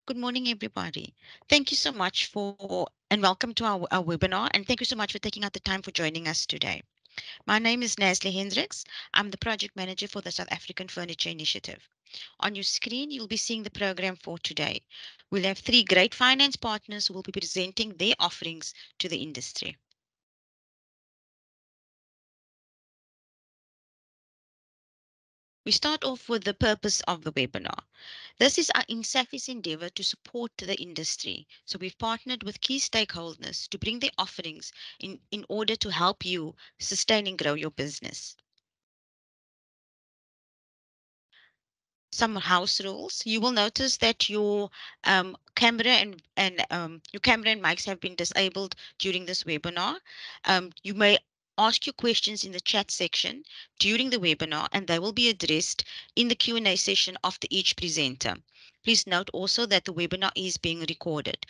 Good morning, everybody. Thank you so much and welcome to our webinar. And thank you so much for taking out the time for joining us today. My name is Nasli Hendricks. I'm the project manager for the South African Furniture Initiative. On your screen, you'll be seeing the program for today. We'll have three great finance partners who will be presenting their offerings to the industry. We start off with the purpose of the webinar. This is in SAFI's endeavor to support the industry. So we've partnered with key stakeholders to bring their offerings in order to help you sustain and grow your business. Some house rules. You will notice that your camera and your camera and mics have been disabled during this webinar. You may ask your questions in the chat section during the webinar, and they will be addressed in the Q&A session after each presenter. Please note also that the webinar is being recorded.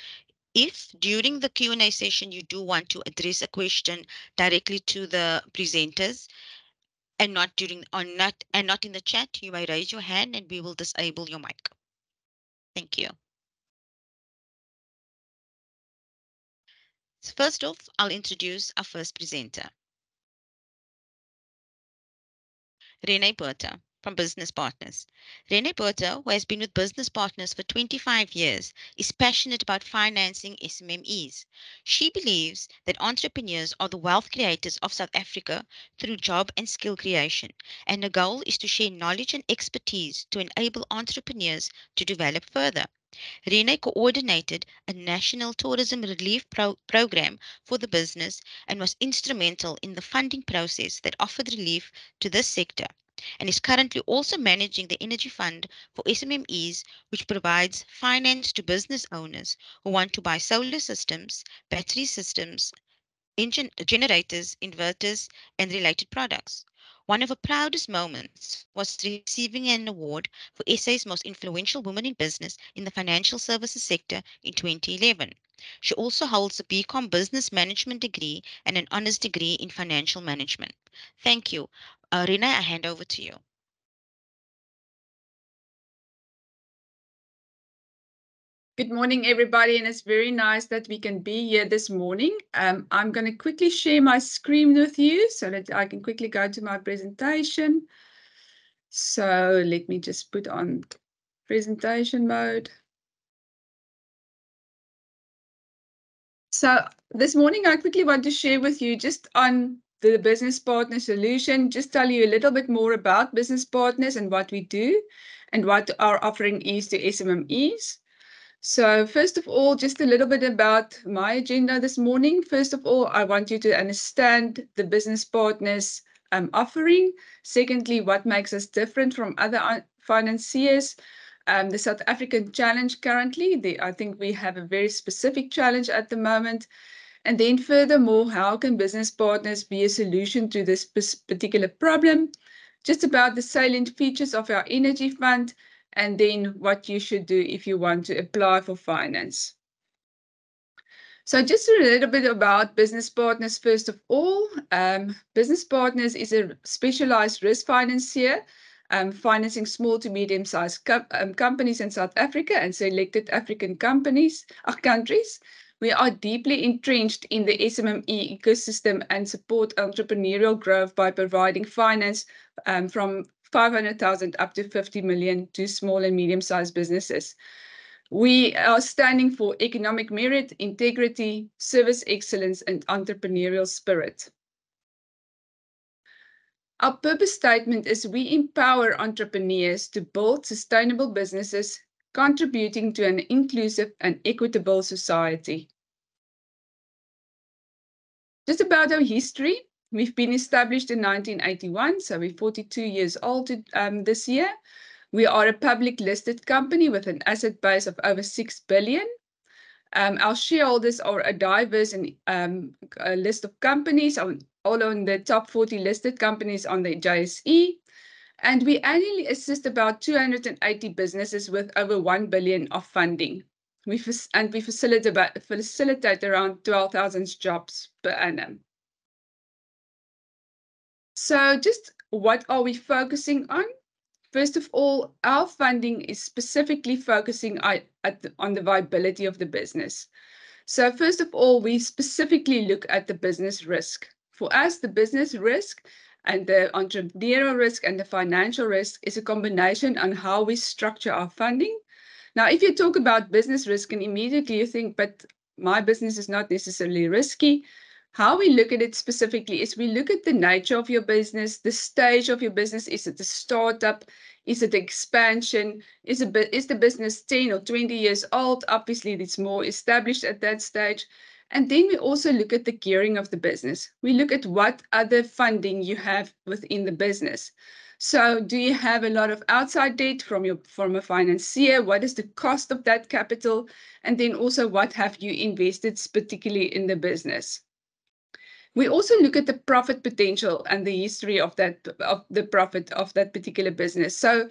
If during the Q&A session you do want to address a question directly to the presenters, and not in the chat, you may raise your hand and we will disable your mic. Thank you. So first off, I'll introduce our first presenter, Renee Porter from Business Partners. Renee Porter, who has been with Business Partners for 25 years, is passionate about financing SMMEs. She believes that entrepreneurs are the wealth creators of South Africa through job and skill creation, and the goal is to share knowledge and expertise to enable entrepreneurs to develop further. Rene coordinated a national tourism relief program for the business and was instrumental in the funding process that offered relief to this sector, and is currently also managing the Energy Fund for SMMEs, which provides finance to business owners who want to buy solar systems, battery systems, engine generators, inverters, and related products. One of her proudest moments was receiving an award for SA's most influential woman in business in the financial services sector in 2011. She also holds a BCom Business Management degree and an honors degree in financial management. Thank you. Rina, I hand over to you. Good morning, everybody, and it's very nice that we can be here this morning. I'm going to quickly share my screen with you so that I can quickly go to my presentation. So let me just put on presentation mode. So this morning, I quickly want to share with you just on the business partner solution, just tell you a little bit more about business partners and what we do and what our offering is to SMMEs. So first of all, just a little bit about my agenda this morning. First of all, I want you to understand the business partners offering. Secondly, what makes us different from other financiers. The South African challenge currently, I think we have a very specific challenge at the moment. And then furthermore, how can business partners be a solution to this particular problem? Just about the salient features of our energy fund, and then what you should do if you want to apply for finance. So just a little bit about business partners. First of all, business partners is a specialized risk financier, financing small to medium-sized companies in South Africa and selected African countries. We are deeply entrenched in the SMME ecosystem and support entrepreneurial growth by providing finance from 500,000 up to 50 million to small and medium-sized businesses. We are standing for economic merit, integrity, service excellence, and entrepreneurial spirit. Our purpose statement is we empower entrepreneurs to build sustainable businesses, contributing to an inclusive and equitable society. Just about our history, we've been established in 1981, so we're 42 years old this year. We are a public listed company with an asset base of over 6 billion. Our shareholders are a diverse a list of companies, all on the top 40 listed companies on the JSE. And we annually assist about 280 businesses with over 1 billion of funding. We facilitate around 12,000 jobs per annum. So just what are we focusing on? First of all, our funding is specifically focusing on the viability of the business. So first of all, we specifically look at the business risk. For us, the business risk and the entrepreneurial risk and the financial risk is a combination on how we structure our funding. Now, if you talk about business risk and immediately you think, but my business is not necessarily risky, how we look at it specifically is we look at the nature of your business, the stage of your business. Is it a startup? Is it expansion? Is the business 10 or 20 years old? Obviously, it's more established at that stage. And then we also look at the gearing of the business. We look at what other funding you have within the business. So do you have a lot of outside debt from a financier? What is the cost of that capital? And then also what have you invested particularly in the business? We also look at the profit potential and the history of the profit of that particular business. So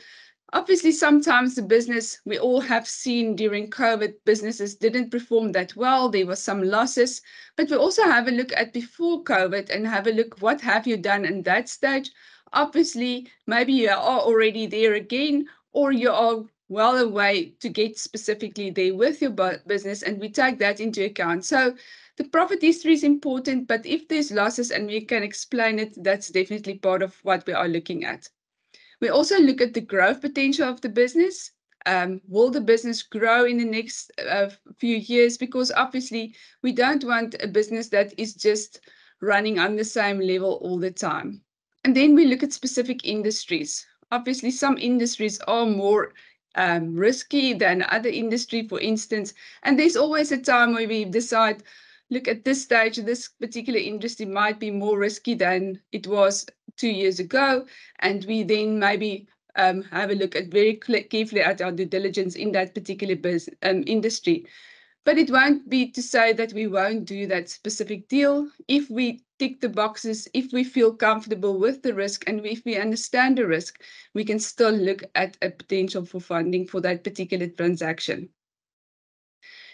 obviously, sometimes the business we all have seen during COVID, businesses didn't perform that well. There were some losses, but we also have a look at before COVID and have a look what have you done in that stage. Obviously, maybe you are already there again, or you are well away to get specifically there with your business, and we take that into account. So the profit history is important, but if there's losses and we can explain it, that's definitely part of what we are looking at. We also look at the growth potential of the business. Will the business grow in the next few years? Because obviously, we don't want a business that is just running on the same level all the time. And then we look at specific industries. Obviously, some industries are more risky than other industry, for instance. And there's always a time where we decide, look, at this stage, this particular industry might be more risky than it was 2 years ago, and we then maybe have a look at very carefully at our due diligence in that particular industry. But it won't be to say that we won't do that specific deal. If we tick the boxes, if we feel comfortable with the risk, and if we understand the risk, we can still look at a potential for funding for that particular transaction.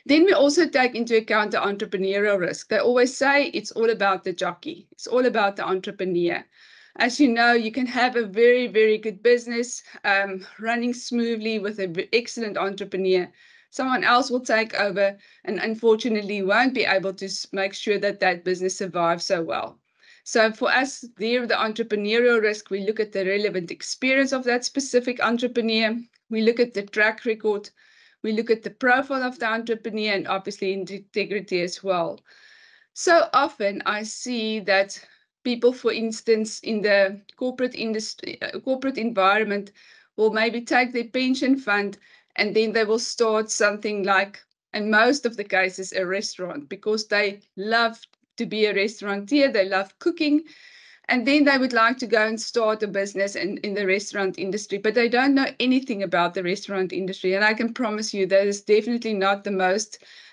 Then we also take into account the entrepreneurial risk. They always say it's all about the jockey. It's all about the entrepreneur. As you know, you can have a very, very good business running smoothly with an excellent entrepreneur. Someone else will take over and unfortunately won't be able to make sure that that business survives so well. So for us, there, the entrepreneurial risk, we look at the relevant experience of that specific entrepreneur. We look at the track record. We look at the profile of the entrepreneur and obviously integrity as well. So often I see that people, for instance, in the corporate industry, corporate environment, will maybe take their pension fund and then they will start something like, in most of the cases, a restaurant, because they love to be a restaurateur, they love cooking, and then they would like to go and start a business in the restaurant industry, but they don't know anything about the restaurant industry. And I can promise you that is definitely not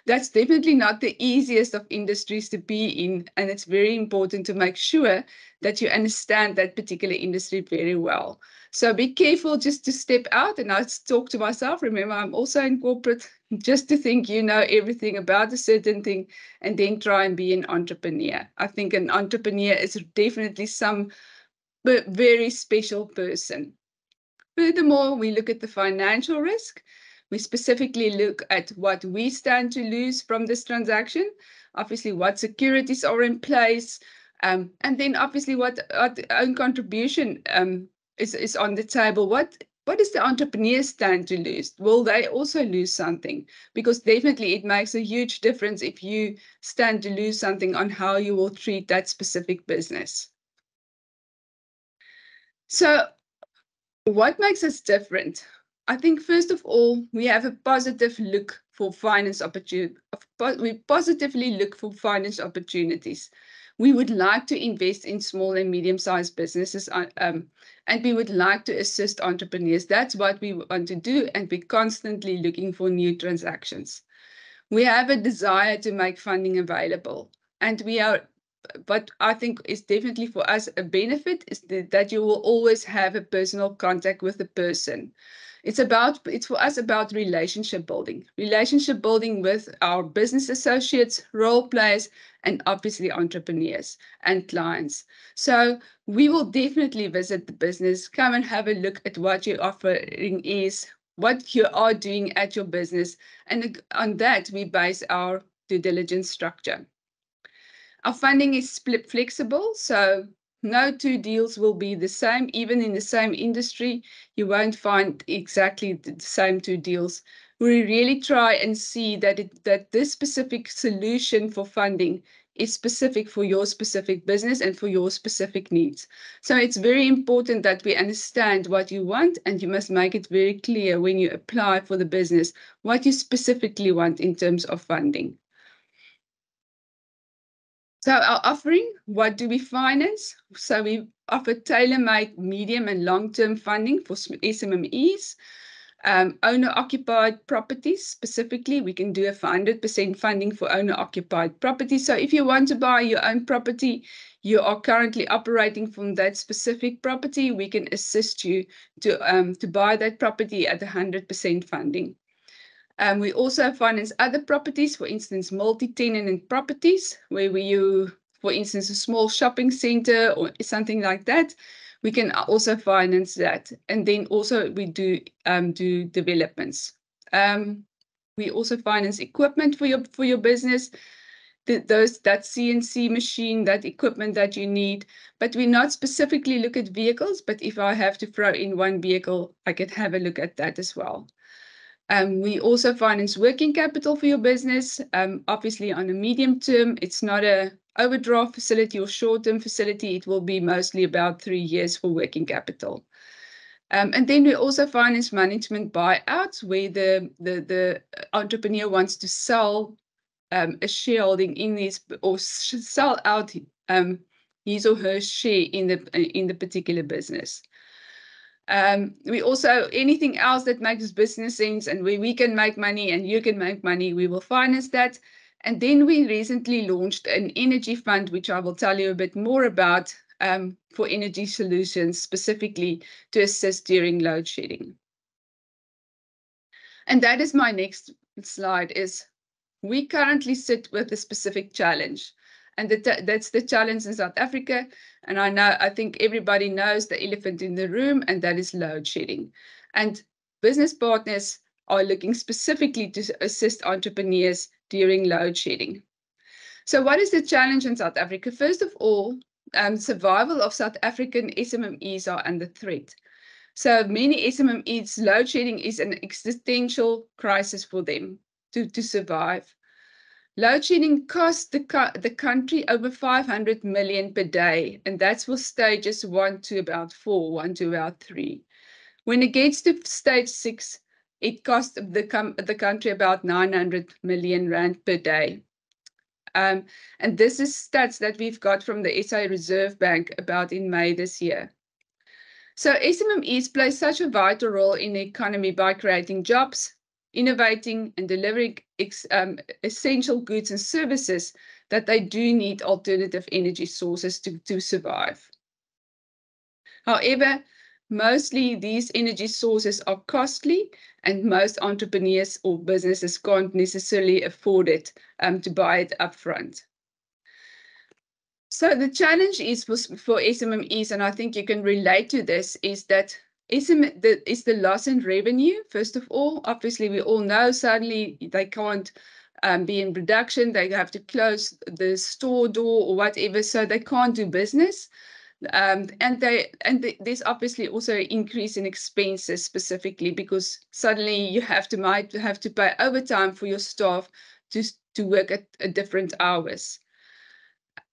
that's definitely not the easiest of industries to be in. And it's very important to make sure that you understand that particular industry very well. So be careful just to step out. And I talk to myself. Remember, I'm also in corporate, just to think you know everything about a certain thing and then try and be an entrepreneur. I think an entrepreneur is definitely some very special person. Furthermore, we look at the financial risk. We specifically look at what we stand to lose from this transaction, obviously what securities are in place, and then obviously what own contribution is on the table. What does the entrepreneur stand to lose? Will they also lose something? Because definitely it makes a huge difference if you stand to lose something on how you will treat that specific business. So what makes us different? I think first of all, we have a positive look for finance opportunities. We positively look for finance opportunities. We would like to invest in small and medium-sized businesses, and we would like to assist entrepreneurs. That's what we want to do, and we're constantly looking for new transactions. We have a desire to make funding available, and but I think it's definitely for us a benefit is that you will always have a personal contact with the person. It's for us about relationship building with our business associates, role players, and obviously entrepreneurs and clients. So we will definitely visit the business, come and have a look at what your offering is, what you are doing at your business, and on that we base our due diligence structure. Our funding is split flexible, so no two deals will be the same. Even in the same industry, you won't find exactly the same two deals. We really try and see that this specific solution for funding is specific for your specific business and for your specific needs. So it's very important that we understand what you want, and you must make it very clear when you apply for the business what you specifically want in terms of funding. So our offering, what do we finance? So we offer tailor-made medium and long-term funding for SMMEs, owner-occupied properties. Specifically, we can do a 100% funding for owner-occupied properties. So if you want to buy your own property, you are currently operating from that specific property, we can assist you to buy that property at 100% funding. We also finance other properties, for instance, multi-tenant properties, where for instance, a small shopping center or something like that. We can also finance that. And then also we do developments. We also finance equipment for your business, that CNC machine, that equipment that you need. But we not specifically look at vehicles, but if I have to throw in one vehicle, I can have a look at that as well. We also finance working capital for your business. Obviously, on a medium term, it's not a overdraft facility or short-term facility. It will be mostly about 3 years for working capital. And then we also finance management buyouts, where the entrepreneur wants to sell a shareholding in this, or sell out his or her share in the particular business. We also, anything else that makes business sense and where we can make money and you can make money, we will finance that. And then we recently launched an energy fund, which I will tell you a bit more about, for energy solutions, specifically to assist during load shedding. And that is my next slide. Is we currently sit with a specific challenge, and that's the challenge in South Africa. And I think everybody knows the elephant in the room, and that is load shedding. And business partners are looking specifically to assist entrepreneurs during load shedding. So what is the challenge in South Africa? First of all, survival of South African SMMEs are under threat. So many SMMEs, load shedding is an existential crisis for them to survive. Load shedding costs the country over 500 million per day, and that's for stages 1 to about 4, 1 to about 3. When it gets to stage 6, it costs the country about 900 million rand per day. And this is stats that we've got from the SA Reserve Bank about in May this year. So SMMEs play such a vital role in the economy by creating jobs, innovating and delivering essential goods and services that they do need alternative energy sources to survive. However, mostly these energy sources are costly, and most entrepreneurs or businesses can't necessarily afford it to buy it upfront. So the challenge is for SMMEs, and I think you can relate to this, is that is the loss in revenue. First of all, obviously we all know suddenly they can't be in production, they have to close the store door or whatever, so they can't do business. And there's obviously also an increase in expenses, specifically because suddenly you might have to pay overtime for your staff to work at different hours.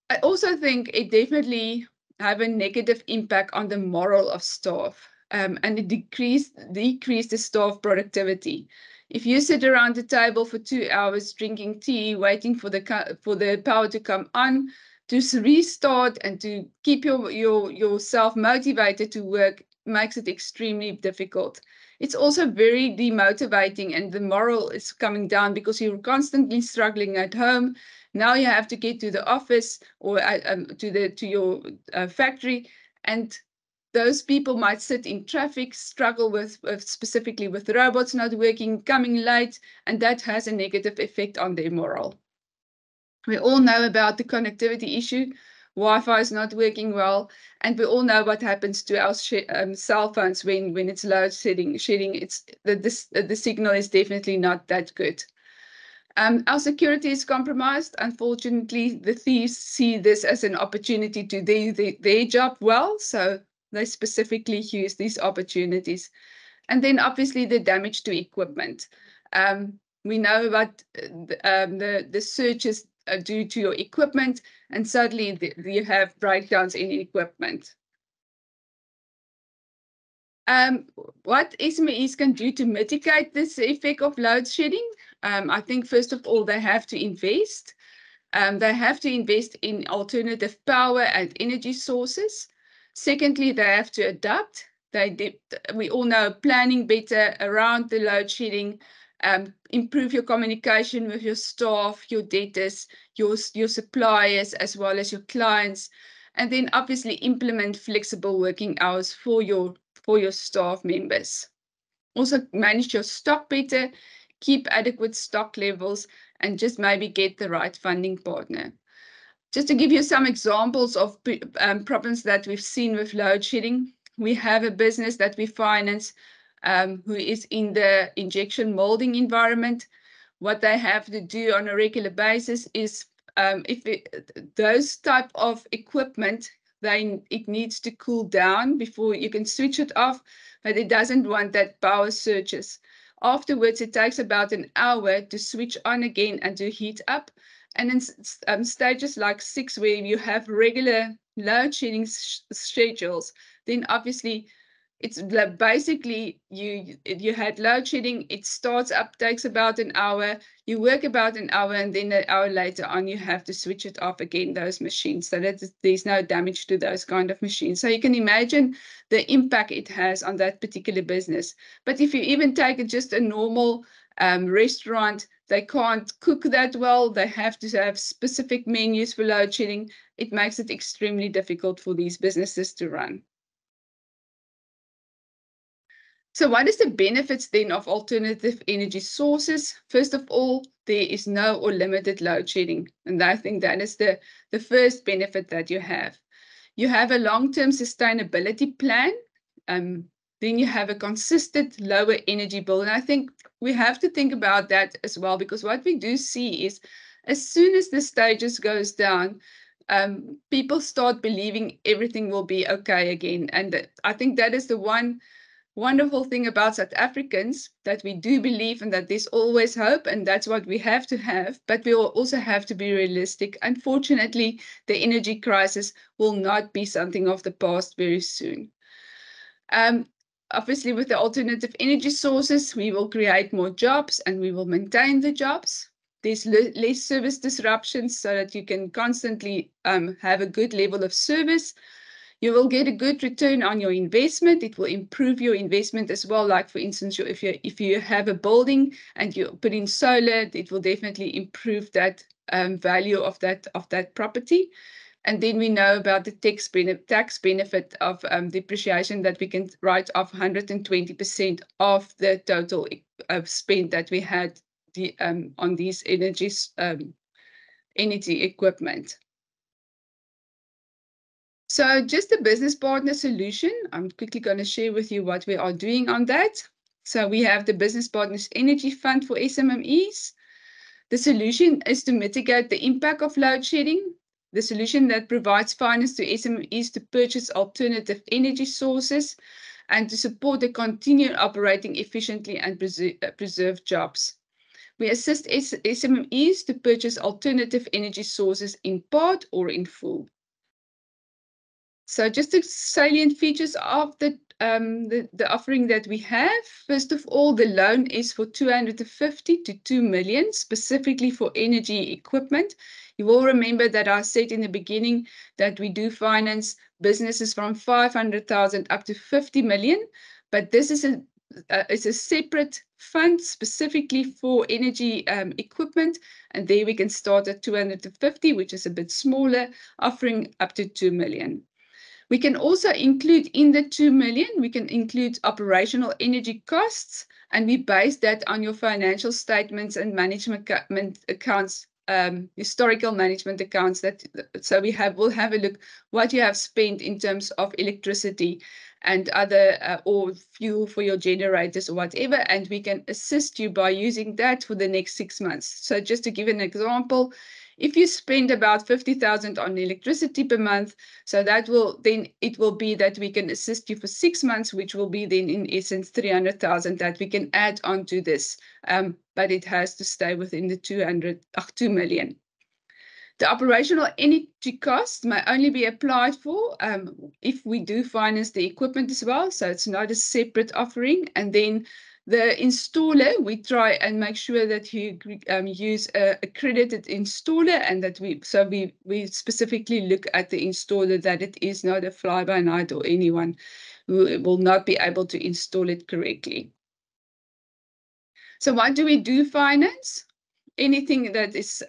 I also think it definitely have a negative impact on the morale of staff, and it decrease the staff productivity. If you sit around the table for 2 hours drinking tea, waiting for the power to come on, to restart and to keep yourself motivated to work, makes it extremely difficult. It's also very demotivating, and the morale is coming down because you're constantly struggling at home. Now you have to get to the office or to your factory, and those people might sit in traffic, struggle with specifically with robots not working, coming late, and that has a negative effect on their morale. We all know about the connectivity issue. Wi-Fi is not working well, and we all know what happens to our cell phones when it's load shedding. The signal is definitely not that good. Our security is compromised. Unfortunately, the thieves see this as an opportunity to do their job well, so they specifically use these opportunities. And then obviously the damage to equipment. We know about the searches due to your equipment, and suddenly you have breakdowns in equipment. What SMEs can do to mitigate this effect of load shedding? I think first of all, they have to invest. They have to invest in alternative power and energy sources. Secondly, they have to adapt. We all know planning better around the load shedding, improve your communication with your staff, your debtors, your suppliers, as well as your clients, and then obviously implement flexible working hours for your staff members. Also manage your stock better, keep adequate stock levels, and just maybe get the right funding partner. Just to give you some examples of problems that we've seen with load shedding, we have a business that we finance who is in the injection molding environment. What they have to do on a regular basis is those type of equipment, it needs to cool down before you can switch it off, but it doesn't want that power surges. Afterwards, it takes about an hour to switch on again and to heat up. And in stages like 6, where you have regular load shedding schedules, then obviously it's basically you had load shedding, it starts up, takes about an hour, you work about an hour, and then an hour later on you have to switch it off again, those machines, so that there's no damage to those kind of machines. So you can imagine the impact it has on that particular business. But if you even take it just a normal restaurant, they can't cook that well, they have to have specific menus for load shedding. It makes it extremely difficult for these businesses to run. So what is the benefits then of alternative energy sources? First of all, there is no or limited load shedding. And I think that is the first benefit that you have. You have a long-term sustainability plan. Then you have a consistent lower energy bill. And I think we have to think about that as well, because what we do see is as soon as the stages goes down, people start believing everything will be okay again. And I think that is the one wonderful thing about South Africans, that we do believe and that there's always hope, and that's what we have to have, but we will also have to be realistic. Unfortunately, the energy crisis will not be something of the past very soon. Obviously, with the alternative energy sources, we will create more jobs and we will maintain the jobs. There's less service disruptions, so that you can constantly have a good level of service. You will get a good return on your investment. It will improve your investment as well. Like for instance, if you have a building and you put in solar, it will definitely improve that value of that property. And then we know about the tax benefit of depreciation, that we can write off 120% of the total spend that we had on these energy equipment. So just a business partner solution. I'm quickly going to share with you what we are doing on that. So we have the Business Partners Energy Fund for SMMEs. The solution is to mitigate the impact of load shedding. The solution that provides finance to SMEs to purchase alternative energy sources and to support the continued operating efficiently and preserve jobs. We assist SMEs to purchase alternative energy sources in part or in full. So just the salient features of the offering that we have. First of all, the loan is for 250 to 2 million, specifically for energy equipment. You will remember that I said in the beginning that we do finance businesses from 500,000 up to 50 million, but this is it's a separate fund specifically for energy equipment, and there we can start at 250, which is a bit smaller, offering up to 2 million. We can also include in the 2 million, we can include operational energy costs, and we base that on your financial statements and management accounts, historical management accounts. So we'll have a look what you have spent in terms of electricity and other or fuel for your generators or whatever, and we can assist you by using that for the next 6 months. So just to give an example, if you spend about 50,000 on electricity per month, so it will be that we can assist you for 6 months, which will be then in essence 300,000 that we can add on to this, but it has to stay within the 2 million. The operational energy cost may only be applied for if we do finance the equipment as well, so it's not a separate offering. And then the installer, we try and make sure that you use a accredited installer, and that we specifically look at the installer, that it is not a fly-by-night or anyone who will not be able to install it correctly. So what do we do finance? Anything that is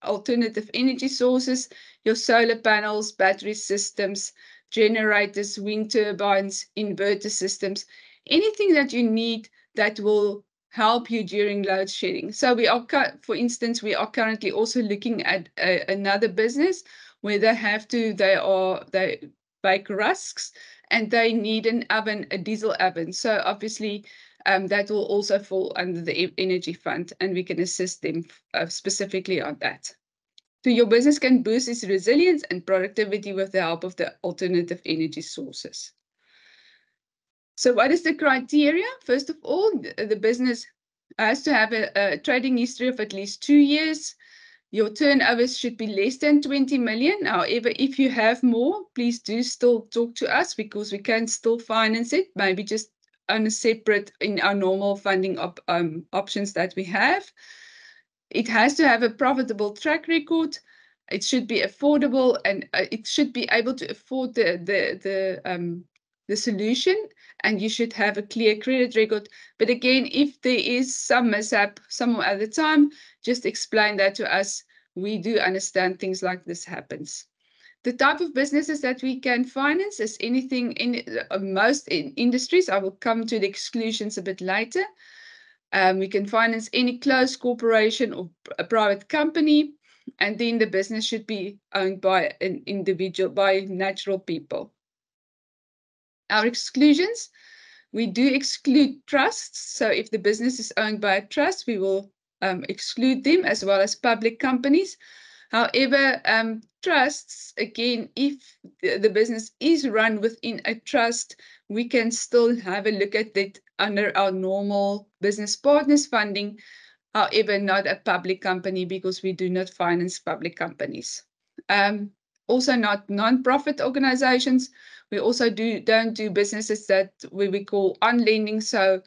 alternative energy sources, your solar panels, battery systems, generators, wind turbines, inverter systems, anything that you need that will help you during load shedding. So for instance, we are currently also looking at another business where they bake rusks, and they need an oven, a diesel oven. So obviously that will also fall under the energy fund, and we can assist them specifically on that. So your business can boost its resilience and productivity with the help of the alternative energy sources. So what is the criteria? First of all, the business has to have a trading history of at least 2 years. Your turnovers should be less than 20 million. However, if you have more, please do still talk to us, because we can still finance it, maybe just on a separate in our normal funding options that we have. It has to have a profitable track record. It should be affordable, and it should be able to afford the solution, and you should have a clear credit record. But again, if there is some mishap some other time, just explain that to us. We do understand things like this happens. The type of businesses that we can finance is anything in most industries. I will come to the exclusions a bit later. We can finance any closed corporation or a private company, and then the business should be owned by an individual, by natural people. Our exclusions, we do exclude trusts. So if the business is owned by a trust, we will exclude them, as well as public companies. However, trusts, again, if the business is run within a trust, we can still have a look at it under our normal business partners funding. However, not a public company, because we do not finance public companies. Also not non-profit organizations. We also don't do businesses that we call on lending. So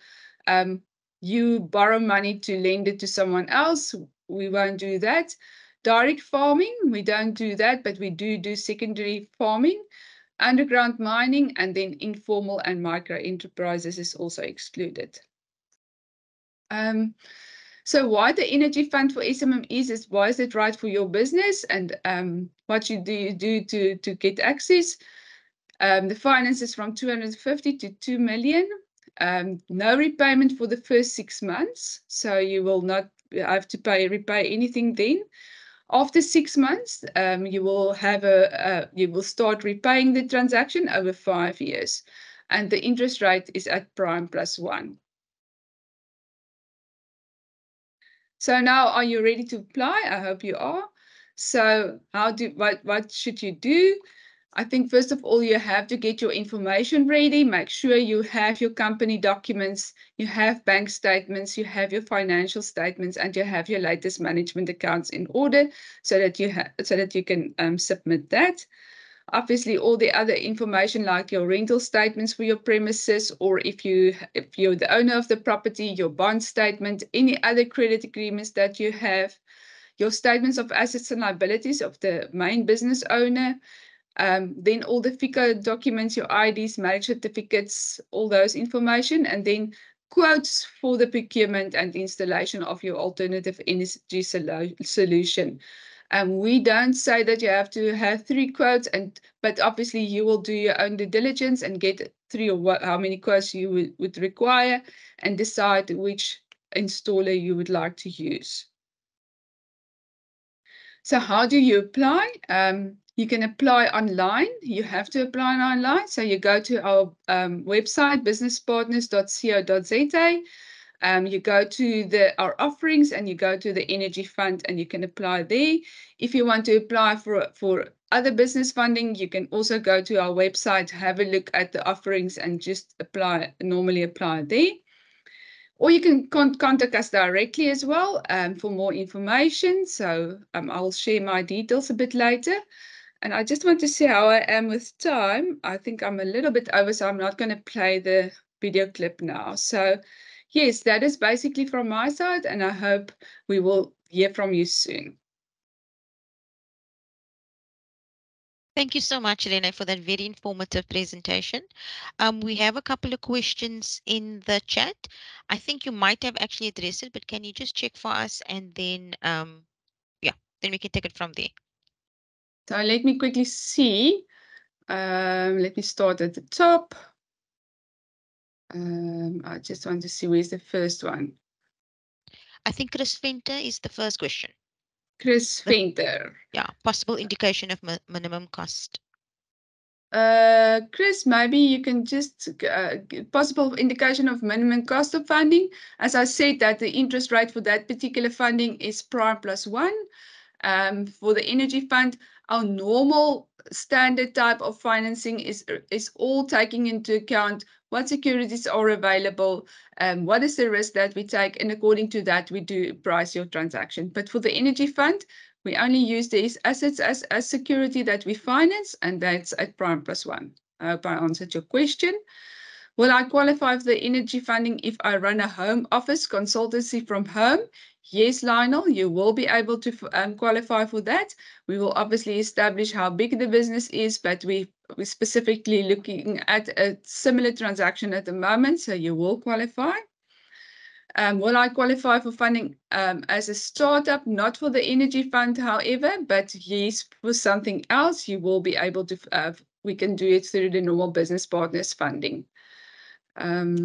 you borrow money to lend it to someone else. We won't do that. Direct farming, we don't do that, but we do secondary farming. Underground mining, and then informal and micro enterprises is also excluded. So why the energy fund for SMMEs is, why is it right for your business, and what you do to get access. The finance is from 250 to 2 million. No repayment for the first 6 months, so you will not have to repay anything then. After 6 months, you will start repaying the transaction over 5 years, and the interest rate is at prime +1. So now, are you ready to apply? I hope you are. So what should you do? I think first of all, you have to get your information ready. Make sure you have your company documents, you have bank statements, you have your financial statements, and you have your latest management accounts in order, so that you can submit that. Obviously, all the other information, like your rental statements for your premises, or if you're the owner of the property, your bond statement, any other credit agreements that you have, your statements of assets and liabilities of the main business owner, then all the FICO documents, your IDs, marriage certificates, all those information, and then quotes for the procurement and installation of your alternative energy solution. We don't say that you have to have 3 quotes, but obviously you will do your own due diligence and get 3 or how many quotes you would require and decide which installer you would like to use. So how do you apply? You can apply online. You have to apply online. So you go to our website, businesspartners.co.za. You go to our offerings and you go to the energy fund and you can apply there. If you want to apply for other business funding, you can also go to our website, have a look at the offerings and just normally apply there. Or you can contact us directly as well for more information. So I'll share my details a bit later. And I just want to see how I am with time. I think I'm a little bit over, so I'm not going to play the video clip now. So yes, that is basically from my side, and I hope we will hear from you soon. Thank you so much, Elena, for that very informative presentation. We have a couple of questions in the chat. I think you might have actually addressed it, but can you just check for us and then, yeah, then we can take it from there. So let me quickly see. Let me start at the top. I just want to see where's the first one. I think Chris Venter is the first question. Chris Venter. Yeah, possible indication of minimum cost. Chris, maybe you can just possible indication of minimum cost of funding. As I said, that the interest rate for that particular funding is prime plus 1. For the energy fund, our normal standard type of financing is all taking into account what securities are available, what is the risk that we take, and according to that, we do price your transaction. But for the energy fund, we only use these assets as security that we finance, and that's at prime plus 1. I hope I answered your question. Will I qualify for the energy funding if I run a home office consultancy from home? Yes, Lionel, you will be able to qualify for that. We will obviously establish how big the business is, but we're specifically looking at a similar transaction at the moment, so you will qualify. Will I qualify for funding as a startup? Not for the energy fund, however, but yes, for something else, you will be able to, we can do it through the normal business partners funding. Yeah,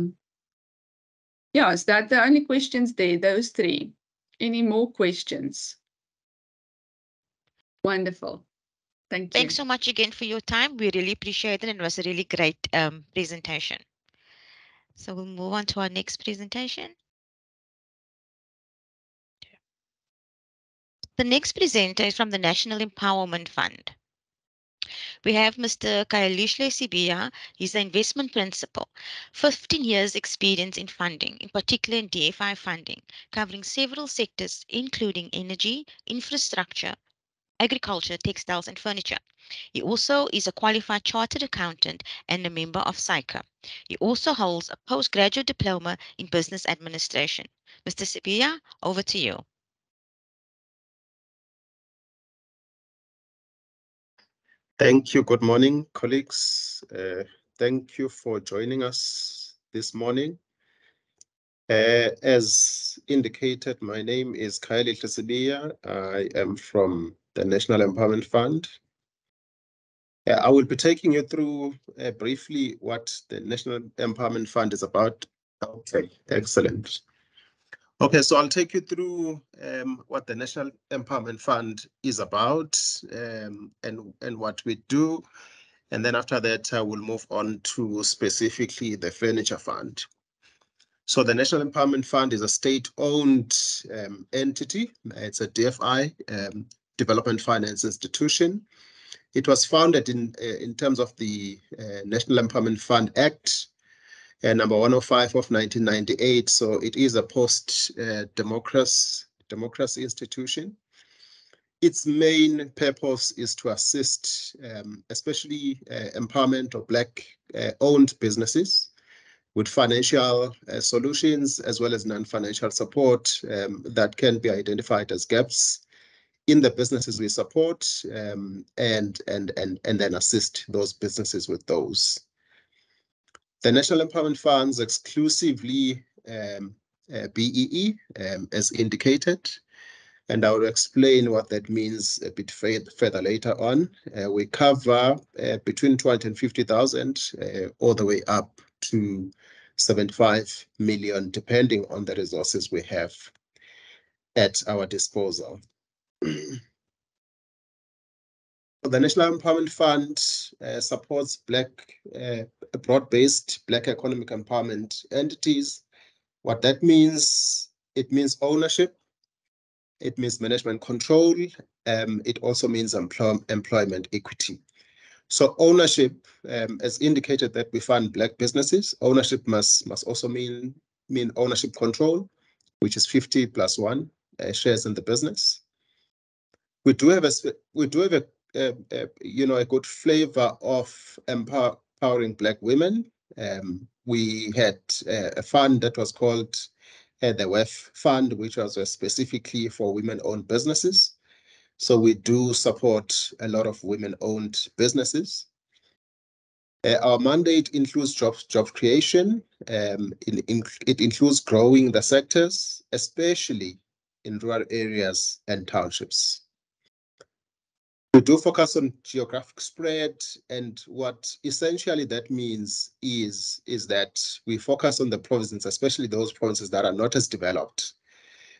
is that the only questions there, those 3? Any more questions? Wonderful. Thank you. Thanks so much again for your time. We really appreciate it and it was a really great presentation. So we'll move on to our next presentation. The next presenter is from the National Empowerment Fund. We have Mr. Kailishle Sibia. He's the investment principal. 15 years experience in funding, in particular in DFI funding, covering several sectors, including energy, infrastructure, agriculture, textiles, and furniture. He also is a qualified chartered accountant and a member of SAFI. He also holds a postgraduate diploma in business administration. Mr. Sibia, over to you. Thank you. Good morning, colleagues. Thank you for joining us this morning. As indicated, my name is Kylie Tlesibia. I am from the National Empowerment Fund. I will be taking you through briefly what the National Empowerment Fund is about. Okay, excellent. Okay, so I'll take you through what the National Empowerment Fund is about and what we do. And then after that, we'll move on to specifically the Furniture Fund. So the National Empowerment Fund is a state-owned entity. It's a DFI, Development Finance Institution. It was founded in terms of the National Empowerment Fund Act, number 105 of 1998. So it is a post-democracy institution. Its main purpose is to assist, especially empowerment of Black-owned businesses with financial solutions as well as non-financial support that can be identified as gaps in the businesses we support, and then assist those businesses with those. The National Empowerment Funds exclusively BEE, as indicated. And I will explain what that means a bit further later on. We cover between 250,000 all the way up to 75 million, depending on the resources we have at our disposal. The National Empowerment Fund supports broad-based Black economic empowerment entities. What that means, it means ownership, it means management control, it also means employment equity. So ownership, as indicated that we fund Black businesses, ownership must also mean ownership control, which is 50 plus 1 shares in the business. We do have a good flavor of empowering Black women. We had a fund that was called the WEF Fund, which was specifically for women-owned businesses. So we do support a lot of women-owned businesses. Our mandate includes job creation. It includes growing the sectors, especially in rural areas and townships. We do focus on geographic spread, and what essentially that means is that we focus on the provinces, especially those provinces that are not as developed.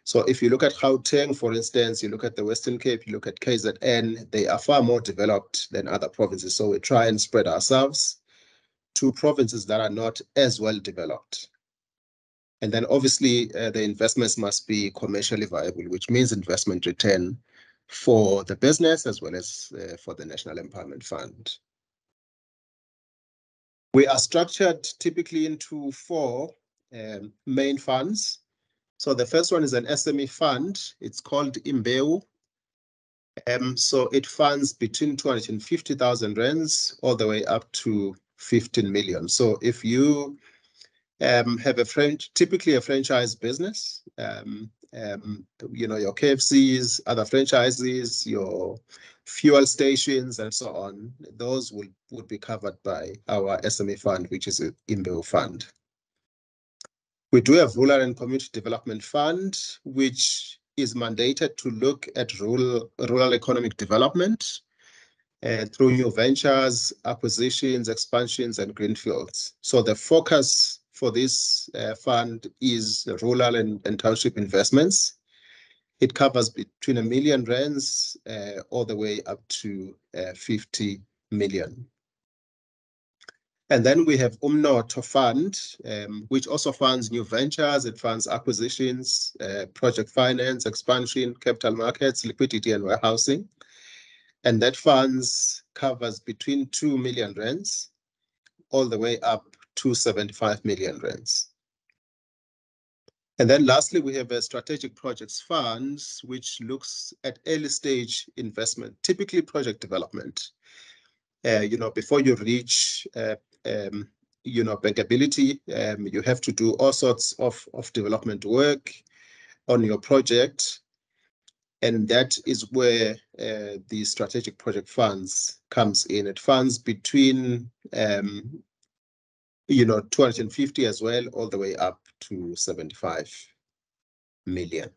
So if you look at Gauteng, for instance, you look at the Western Cape, you look at KZN, they are far more developed than other provinces. So we try and spread ourselves to provinces that are not as well developed. And then obviously the investments must be commercially viable, which means investment return for the business as well as for the National Empowerment Fund. We are structured typically into 4 main funds. So the first one is an SME fund. It's called Imbeu. So it funds between 250,000 rands all the way up to 15 million. So if you have typically a franchise business, your KFCs, other franchises, your fuel stations, and so on, those would be covered by our SME fund, which is an Imbeu fund. We do have Rural and Community Development Fund, which is mandated to look at rural economic development through new ventures, acquisitions, expansions, and greenfields. So the focus for this fund is rural and township investments. It covers between R1 million all the way up to 50 million. And then we have Umnotho Fund, which also funds new ventures. It funds acquisitions, project finance, expansion, capital markets, liquidity, and warehousing. And that funds covers between 2 million rands all the way up to 75 million rands. And then lastly, we have a strategic projects funds, which looks at early stage investment, typically project development. Before you reach bankability, you have to do all sorts of development work on your project. And that is where the strategic project funds comes in. It funds between 250 as well, all the way up to 75 million.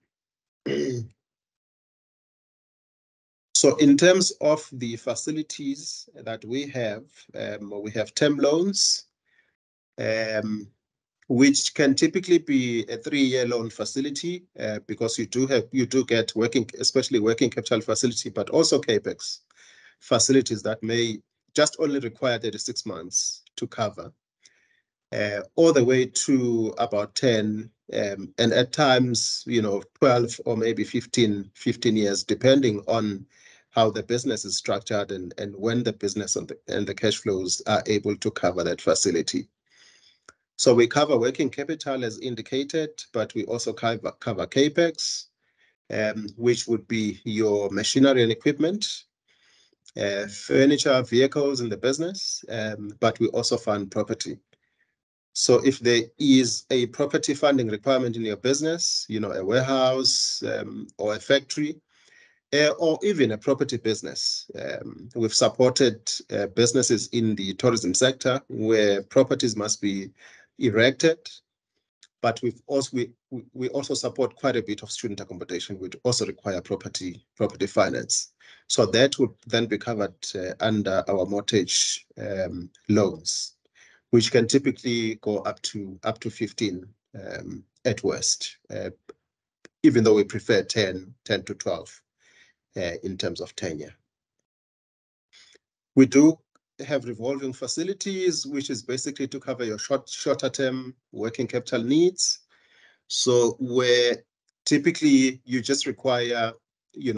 So in terms of the facilities that we have term loans, which can typically be a 3-year loan facility because you do get especially working capital facility, but also capex facilities that may just only require 36 months to cover, all the way to about 10 and at times 12 or maybe 15 years, depending on how the business is structured and when the business and the cash flows are able to cover that facility. So we cover working capital as indicated, but we also cover capex, which would be your machinery and equipment, furniture, vehicles in the business, but we also fund property. So if there is a property funding requirement in your business, a warehouse or a factory, or even a property business. We've supported businesses in the tourism sector where properties must be erected, but we also support quite a bit of student accommodation, which also require property finance. So that would then be covered under our mortgage loans, which can typically go up to 15 at worst, even though we prefer 10 to 12 in terms of tenure. We do have revolving facilities, which is basically to cover your shorter term working capital needs. So where typically you just require,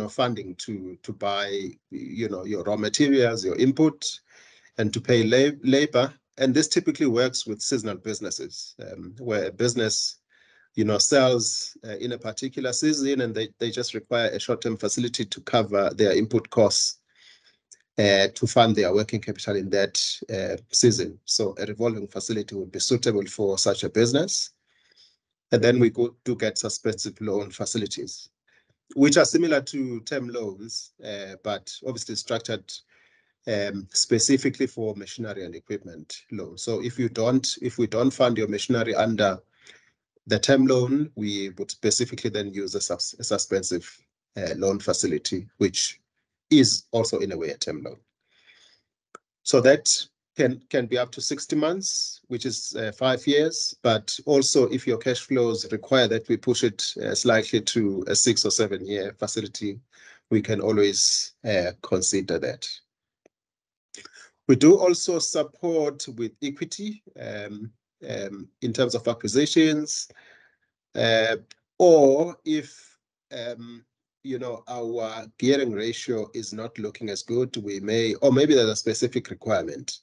funding to buy, your raw materials, your input, and to pay labor. And this typically works with seasonal businesses, where a business, sells in a particular season, and they just require a short-term facility to cover their input costs to fund their working capital in that season. So a revolving facility would be suitable for such a business. And then we do get suspensive loan facilities, which are similar to term loans, but obviously structured specifically for machinery and equipment loans. So if we don't fund your machinery under the term loan, we would specifically then use a suspensive loan facility, which is also in a way a term loan. So that can be up to 60 months, which is 5 years. But also, if your cash flows require that we push it slightly to a 6 or 7 year facility, we can always consider that. We do also support with equity in terms of acquisitions, or if our gearing ratio is not looking as good, we may, or maybe there's a specific requirement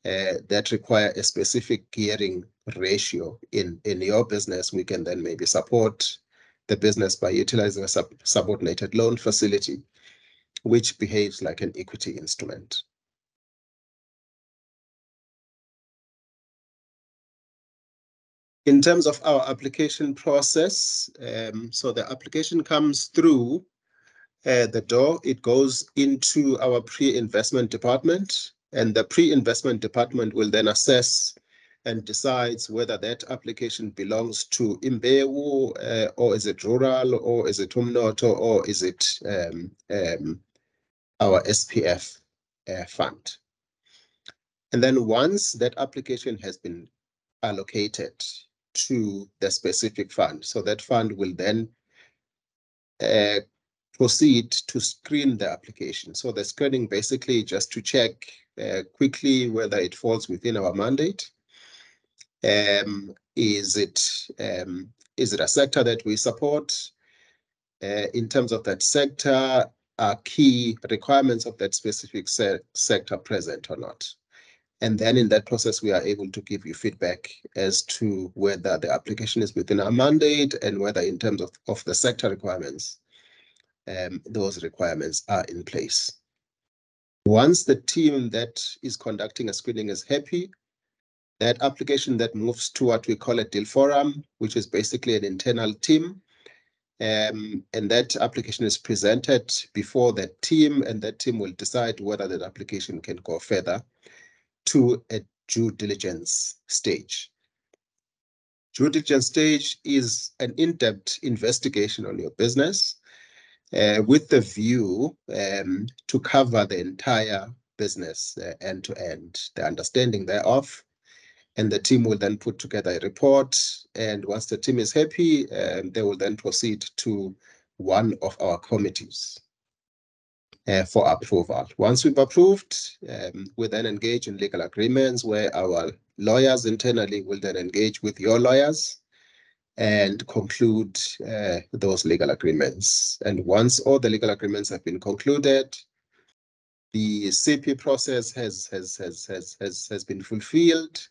that require a specific gearing ratio in your business, we can then maybe support the business by utilizing a subordinated loan facility, which behaves like an equity instrument. In terms of our application process, so the application comes through the door, it goes into our pre-investment department, and the pre-investment department will then assess and decides whether that application belongs to Imbewu, or is it rural, or is it Umnoto, or is it our SPF fund. And then once that application has been allocated to the specific fund, so that fund will then proceed to screen the application. So the screening basically just to check quickly whether it falls within our mandate. Is it a sector that we support? In terms of that sector, are key requirements of that specific sector present or not? And then in that process, we are able to give you feedback as to whether the application is within our mandate and whether in terms of the sector requirements, those requirements are in place. Once the team that is conducting a screening is happy, that application that moves to what we call a deal forum, which is basically an internal team. And that application is presented before that team, and that team will decide whether that application can go further to a due diligence stage. Due diligence stage is an in-depth investigation on your business with the view to cover the entire business end to end, the understanding thereof. And the team will then put together a report. And once the team is happy, they will then proceed to one of our committees for approval. Once we've approved, we then engage in legal agreements where our lawyers internally will then engage with your lawyers and conclude those legal agreements. And once all the legal agreements have been concluded, the CP process has been fulfilled.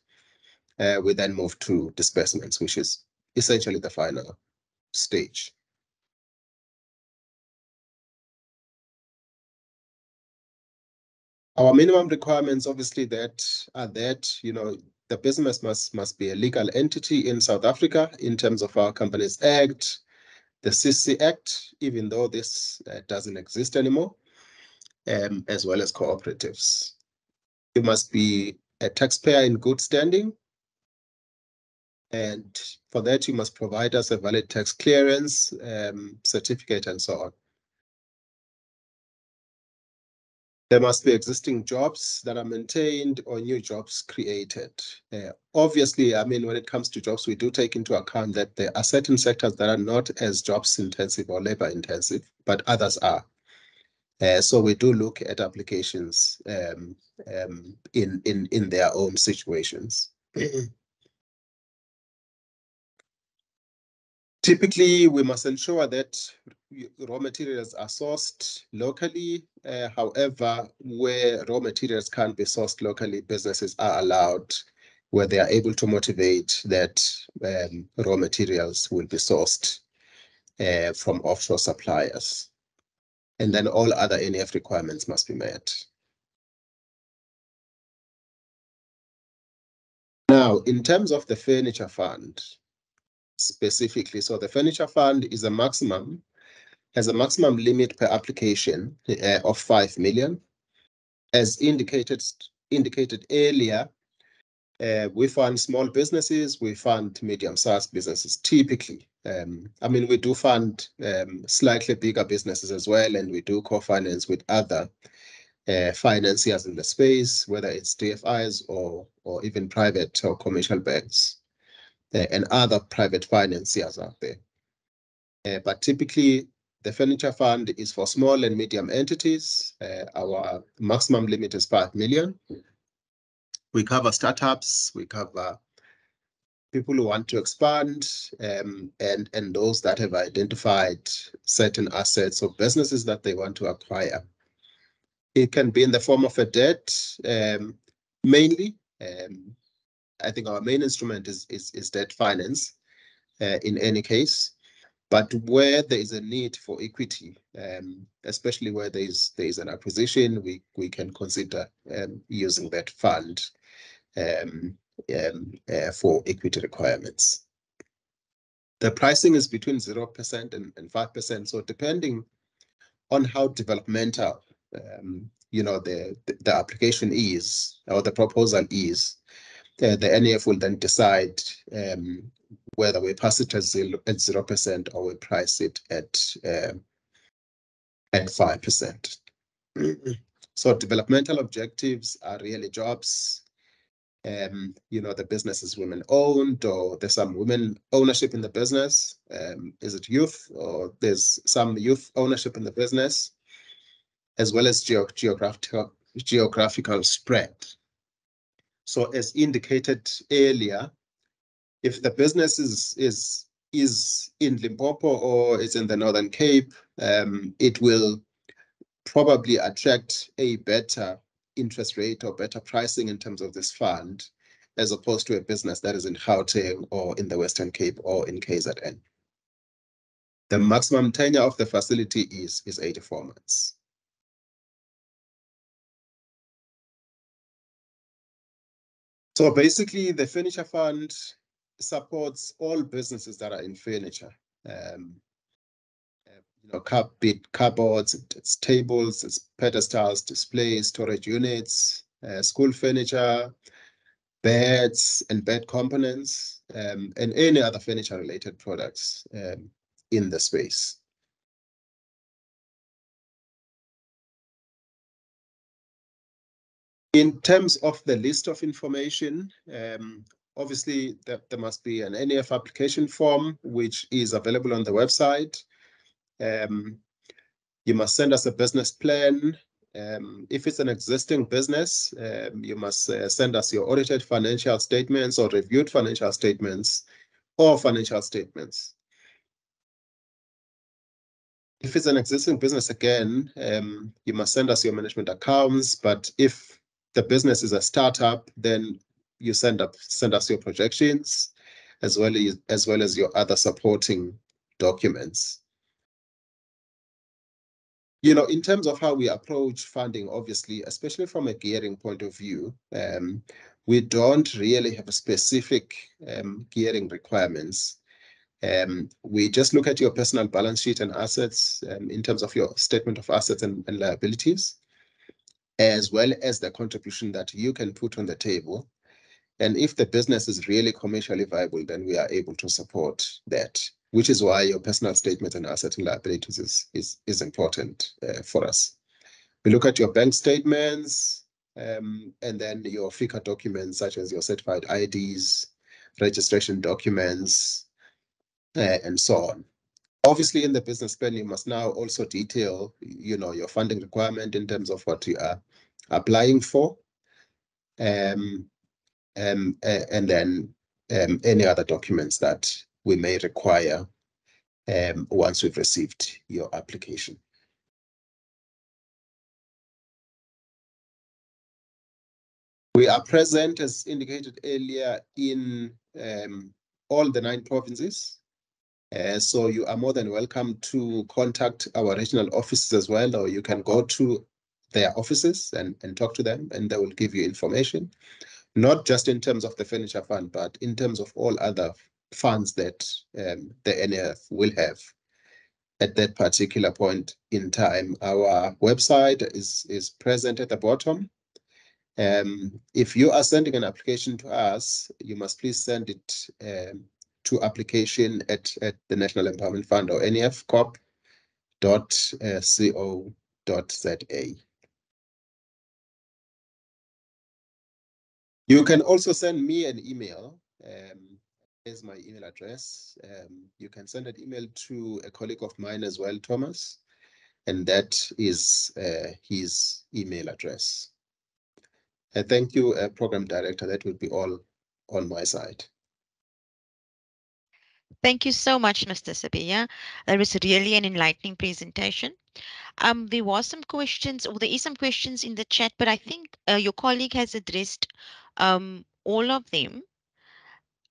We then move to disbursements, which is essentially the final stage. Our minimum requirements, obviously, the business must be a legal entity in South Africa in terms of our Companies Act, the CC Act, even though this doesn't exist anymore, as well as cooperatives. You must be a taxpayer in good standing. And for that, you must provide us a valid tax clearance certificate and so on. There must be existing jobs that are maintained or new jobs created. Obviously, I mean, when it comes to jobs, we do take into account that there are certain sectors that are not as jobs intensive or labor intensive, but others are. So we do look at applications in their own situations. Typically, we must ensure that raw materials are sourced locally. However, where raw materials can't be sourced locally, businesses are allowed, where they are able to motivate that raw materials will be sourced from offshore suppliers. And then all other NF requirements must be met. Now, in terms of the furniture fund, specifically, so the furniture fund is has a maximum limit per application of 5 million. As indicated earlier, we fund small businesses, we fund medium-sized businesses typically. I mean, we do fund slightly bigger businesses as well, and we do co-finance with other financiers in the space, whether it's DFIs or even private or commercial banks and other private financiers out there. But typically, the furniture fund is for small and medium entities. Our maximum limit is 5 million. We cover startups, we cover people who want to expand, and those that have identified certain assets or businesses that they want to acquire. It can be in the form of a debt, mainly. I think our main instrument is debt finance in any case. But where there is a need for equity, especially where there is an acquisition, we can consider using that fund for equity requirements. The pricing is between 0% and 5%. So depending on how developmental the application is or the proposal is, the NEF will then decide whether we pass it at 0% or we price it at 5%. So developmental objectives are really jobs. The business is women owned, or there's some women ownership in the business. Is it youth, or there's some youth ownership in the business, as well as geographical spread. So as indicated earlier, if the business is in Limpopo or is in the Northern Cape, it will probably attract a better interest rate or better pricing in terms of this fund, as opposed to a business that is in Gauteng or in the Western Cape or in KZN. The maximum tenure of the facility is 84 months. So basically, the furniture fund supports all businesses that are in furniture. Cupboards, it's tables, it's pedestals, displays, storage units, school furniture, beds and bed components, and any other furniture-related products in the space. In terms of the list of information, obviously there must be an NEF application form, which is available on the website. You must send us a business plan. If it's an existing business, you must send us your audited financial statements or reviewed financial statements or financial statements. If it's an existing business, again, you must send us your management accounts. But if the business is a startup, then you send us your projections as well as your other supporting documents. In terms of how we approach funding, obviously, especially from a gearing point of view, we don't really have a specific gearing requirements. We just look at your personal balance sheet and assets in terms of your statement of assets and liabilities, as well as the contribution that you can put on the table. And if the business is really commercially viable, then we are able to support that, which is why your personal statement and asset and liabilities is important for us. We look at your bank statements and then your FICA documents, such as your certified IDs, registration documents, and so on. Obviously, in the business plan, you must now also detail, your funding requirement in terms of what you are applying for, and then any other documents that we may require once we've received your application. We are present, as indicated earlier, in all the 9 provinces. So you are more than welcome to contact our regional offices as well, or you can go to their offices and talk to them, and they will give you information, not just in terms of the furniture fund, but in terms of all other funds that the NAF will have at that particular point in time. Our website is present at the bottom. If you are sending an application to us, you must please send it to application at the National Empowerment Fund or nefcop.co.za. You can also send me an email. Here's my email address. You can send an email to a colleague of mine as well, Thomas, and that is his email address. Thank you, Program Director. That would be all on my side. Thank you so much, Mr. Sabia. That was really an enlightening presentation. There was some questions, or there is some questions in the chat, but I think your colleague has addressed all of them.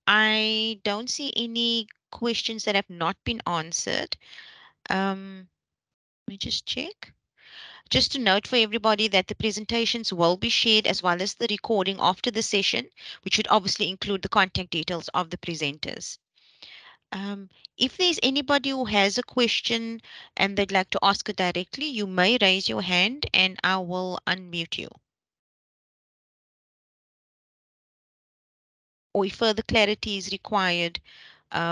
I don't see any questions that have not been answered. Let me just check. Just a note for everybody that the presentations will be shared as well as the recording after the session, which would obviously include the contact details of the presenters. If there's anybody who has a question and they'd like to ask it directly, you may raise your hand and I will unmute you. Or if further clarity is required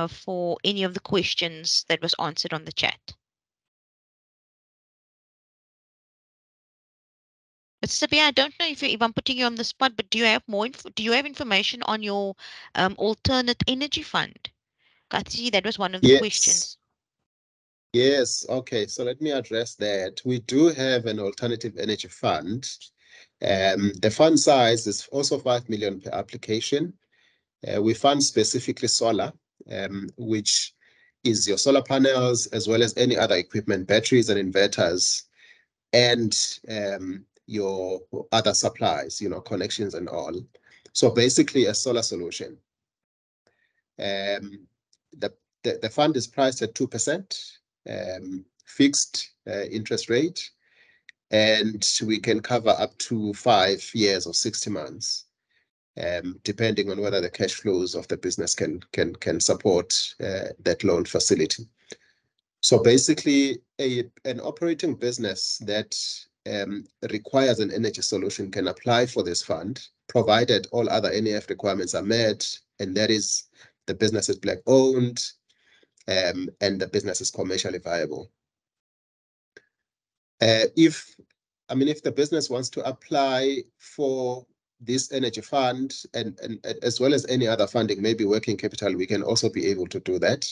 for any of the questions that was answered on the chat. Mr. Sabia, I don't know if I'm putting you on the spot, but do you have do you have information on your alternate energy fund? I see that was one of the Yes. questions. Yes. Okay. So let me address that. We do have an alternative energy fund. The fund size is also 5 million per application. We fund specifically solar, which is your solar panels, as well as any other equipment, batteries and inverters, and your other supplies, connections and all. So basically a solar solution. Um, the, the fund is priced at 2%, fixed interest rate, and we can cover up to 5 years or 60 months. Depending on whether the cash flows of the business can support that loan facility. So basically, an operating business that requires an energy solution can apply for this fund, provided all other NEF requirements are met, and that is the business is Black owned, and the business is commercially viable. If the business wants to apply for this energy fund and as well as any other funding, maybe working capital, we can also be able to do that.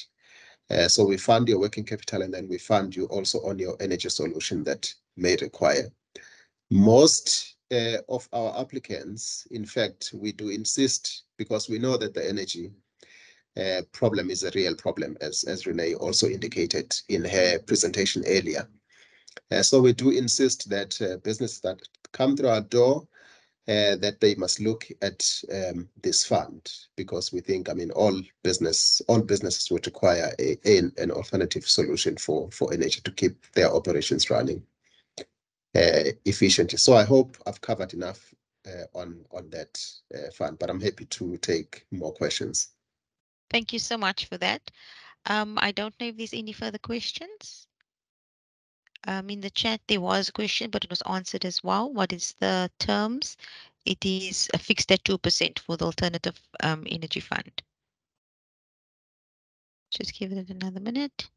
So we fund your working capital and then we fund you also on your energy solution that may require. Most of our applicants, in fact, we do insist, because we know that the energy problem is a real problem, as Renee also indicated in her presentation earlier. So we do insist that businesses that come through our door, that they must look at this fund, because we think, all businesses would require an alternative solution for energy to keep their operations running efficiently. So I hope I've covered enough on that fund, but I'm happy to take more questions. Thank you so much for that. I don't know if there's any further questions. In the chat, there was a question, but it was answered as well. What is the terms It is fixed at 2% for the alternative energy fund. Just give it another minute.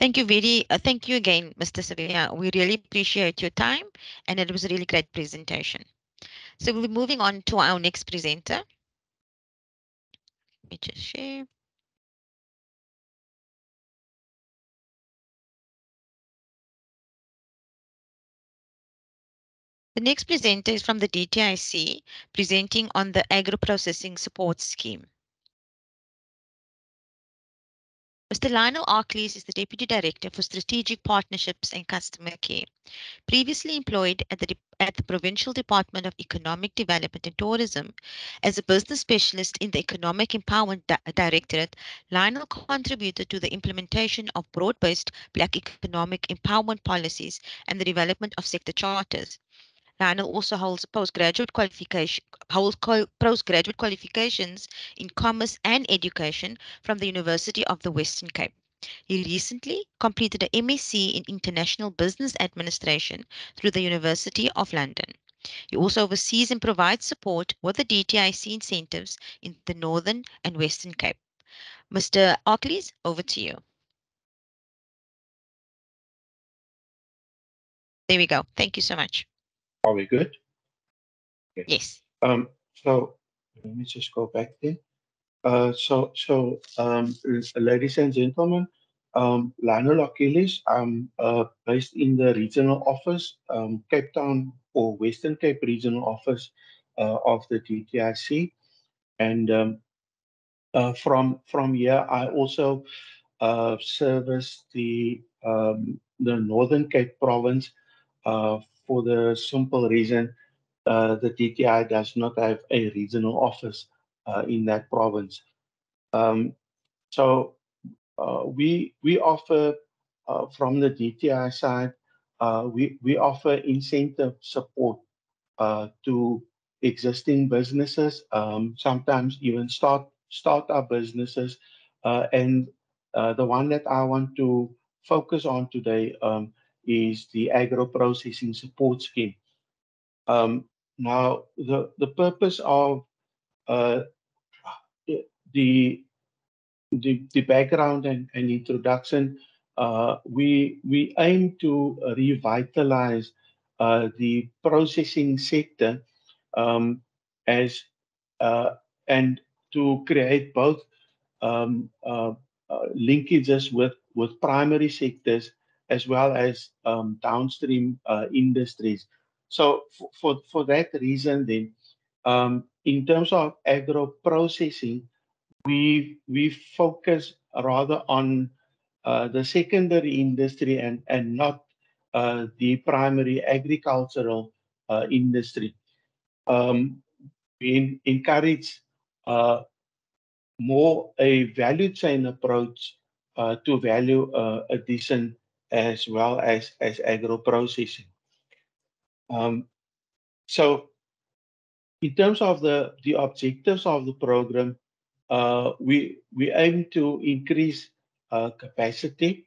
Thank you again, Mr. Sevilla. We really appreciate your time, and it was a really great presentation. So we'll be moving on to our next presenter. Let me just share. The next presenter is from the DTIC, presenting on the agro-processing support scheme. Mr. Lionel Arcleys is the Deputy Director for Strategic Partnerships and Customer Care. Previously employed at the Provincial Department of Economic Development and Tourism as a business specialist in the Economic Empowerment Directorate, Lionel contributed to the implementation of broad-based Black economic empowerment policies and the development of sector charters. Lionel also holds postgraduate qualifications in commerce and education from the University of the Western Cape. He recently completed an MSc in International Business Administration through the University of London. He also oversees and provides support with the DTIC incentives in the Northern and Western Cape. Mr. Arcleys, over to you. There we go. Thank you so much. Are we good? Okay. Yes. So let me just go back there. Ladies and gentlemen, Lionel Achilles, I'm based in the regional office, Cape Town or Western Cape regional office of the DTIC. And from here, I also service the Northern Cape province for the simple reason the DTI does not have a regional office in that province. So we offer from the DTI side, we offer incentive support to existing businesses, sometimes even start-up businesses, and the one that I want to focus on today is the agro processing support scheme. Now, the purpose of uh, the the background and introduction, we aim to revitalize the processing sector um, as and to create both linkages with primary sectors as well as downstream industries. So for that reason, then, in terms of agro processing, we focus rather on the secondary industry and not the primary agricultural industry. We encourage uh, more a value chain approach to value addition as well as agro processing. Um, so in terms of the objectives of the program, we aim to increase capacity,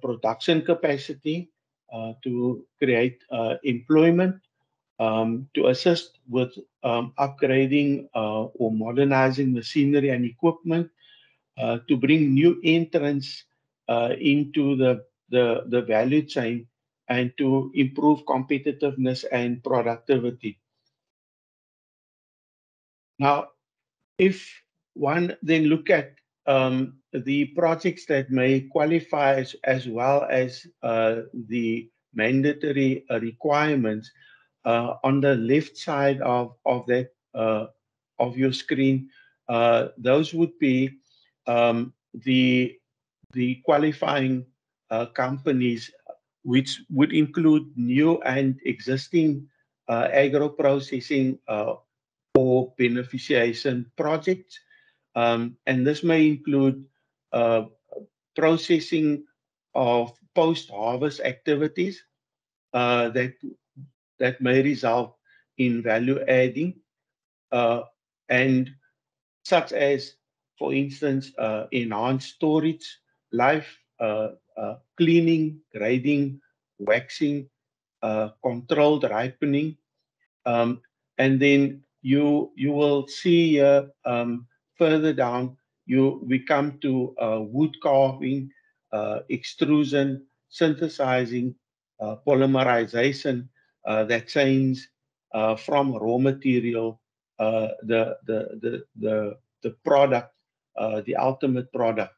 production capacity, to create employment, to assist with upgrading or modernizing machinery and equipment, to bring new entrants into the value chain, and to improve competitiveness and productivity. Now, if one then look at the projects that may qualify as well as the mandatory requirements, on the left side of that of your screen, those would be the qualifying companies, which would include new and existing agro processing or beneficiation projects. And this may include uh, processing of post-harvest activities that may result in value adding, and such as, for instance, enhanced storage, life cleaning, grading, waxing, controlled ripening, um, and then you will see further down we come to wood carving, extrusion, synthesizing, polymerization that change from raw material the product, the ultimate product.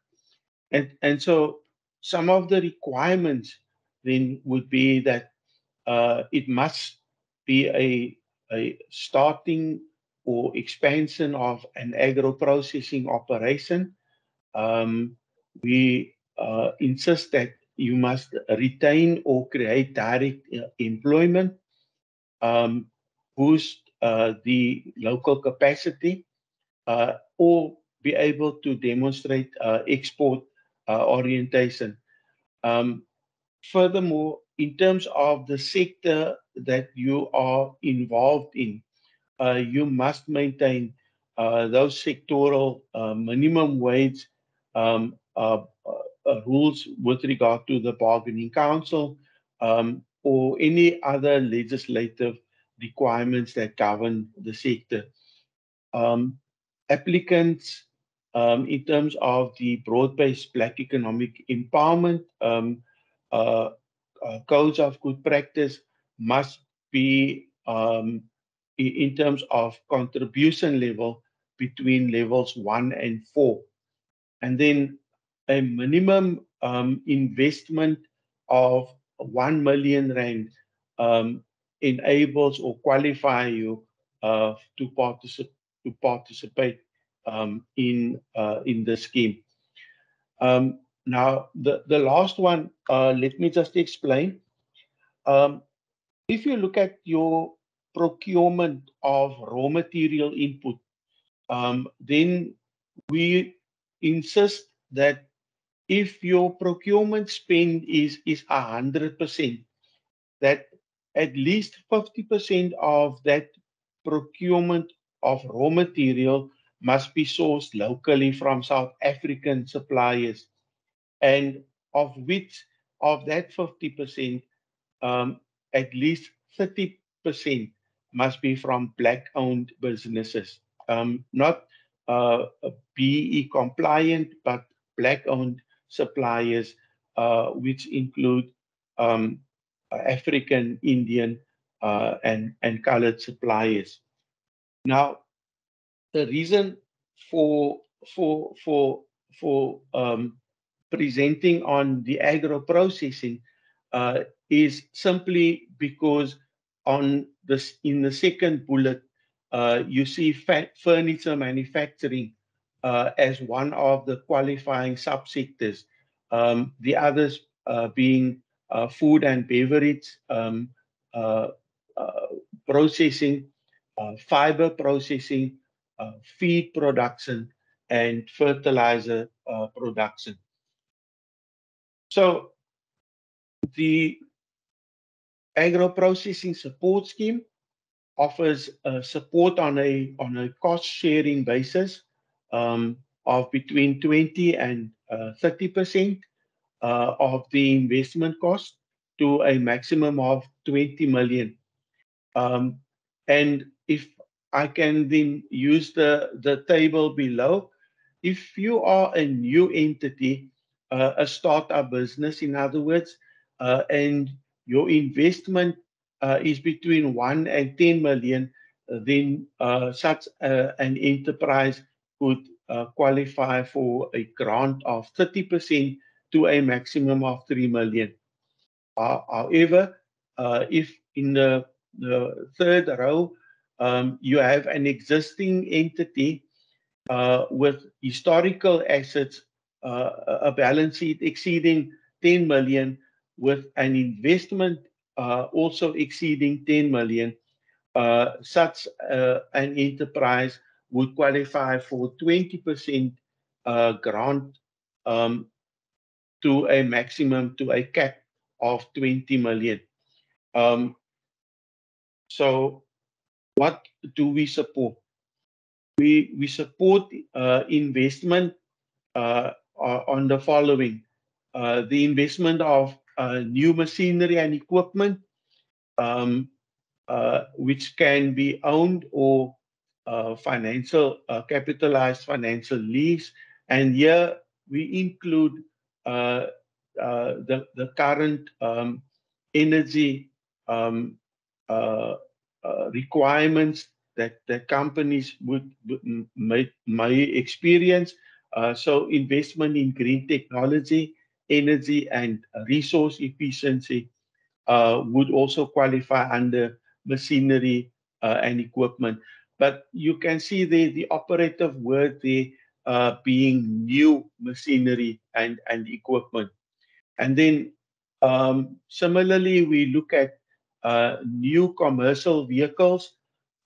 And so some of the requirements then would be that it must be a starting or expansion of an agro-processing operation. We insist that you must retain or create direct employment, um, boost the local capacity, or be able to demonstrate export orientation. Um, Furthermore, in terms of the sector that you are involved in, you must maintain those sectoral minimum wage rules with regard to the bargaining council, or any other legislative requirements that govern the sector. Um, Applicants, in terms of the broad-based Black economic empowerment, uh, codes of good practice must be in terms of contribution level between levels 1 and 4, and then a minimum investment of 1 million rand um, enables or qualify you to participate in the scheme. Now, the last one, let me just explain. Um, if you look at your procurement of raw material input, then we insist that if your procurement spend is 100%, that at least 50% of that procurement of raw material must be sourced locally from South African suppliers, and of which of that 50%, um, at least 30% must be from Black-owned businesses, not BE compliant, but Black-owned suppliers, which include um, African, Indian, and colored suppliers. Now, the reason for for for for presenting on the agro processing is simply because on this in the second bullet you see furniture manufacturing as one of the qualifying subsectors. The others being food and beverage uh, uh, processing, fiber processing, feed production, and fertilizer production. So the agro-processing support scheme offers support on a cost-sharing basis of between 20 and 30% of the investment cost to a maximum of 20 million. And if I can then use the table below, if you are a new entity, a startup business, in other words, and your investment is between 1 and 10 million, then such an enterprise could qualify for a grant of 30% to a maximum of 3 million. However, if in the third row you have an existing entity with historical assets, a balance sheet exceeding 10 million, with an investment also exceeding 10 million, such an enterprise would qualify for 20% grant um, to a maximum, to a cap of 20 million. So what do we support? We support investment on the following: the investment of new machinery and equipment, um, which can be owned or capitalized financial lease. And here we include the current energy um, uh, requirements that companies may experience. So investment in green technology, energy, and resource efficiency would also qualify under machinery and equipment. But you can see the operative word there being new machinery and equipment. And then similarly, we look at new commercial vehicles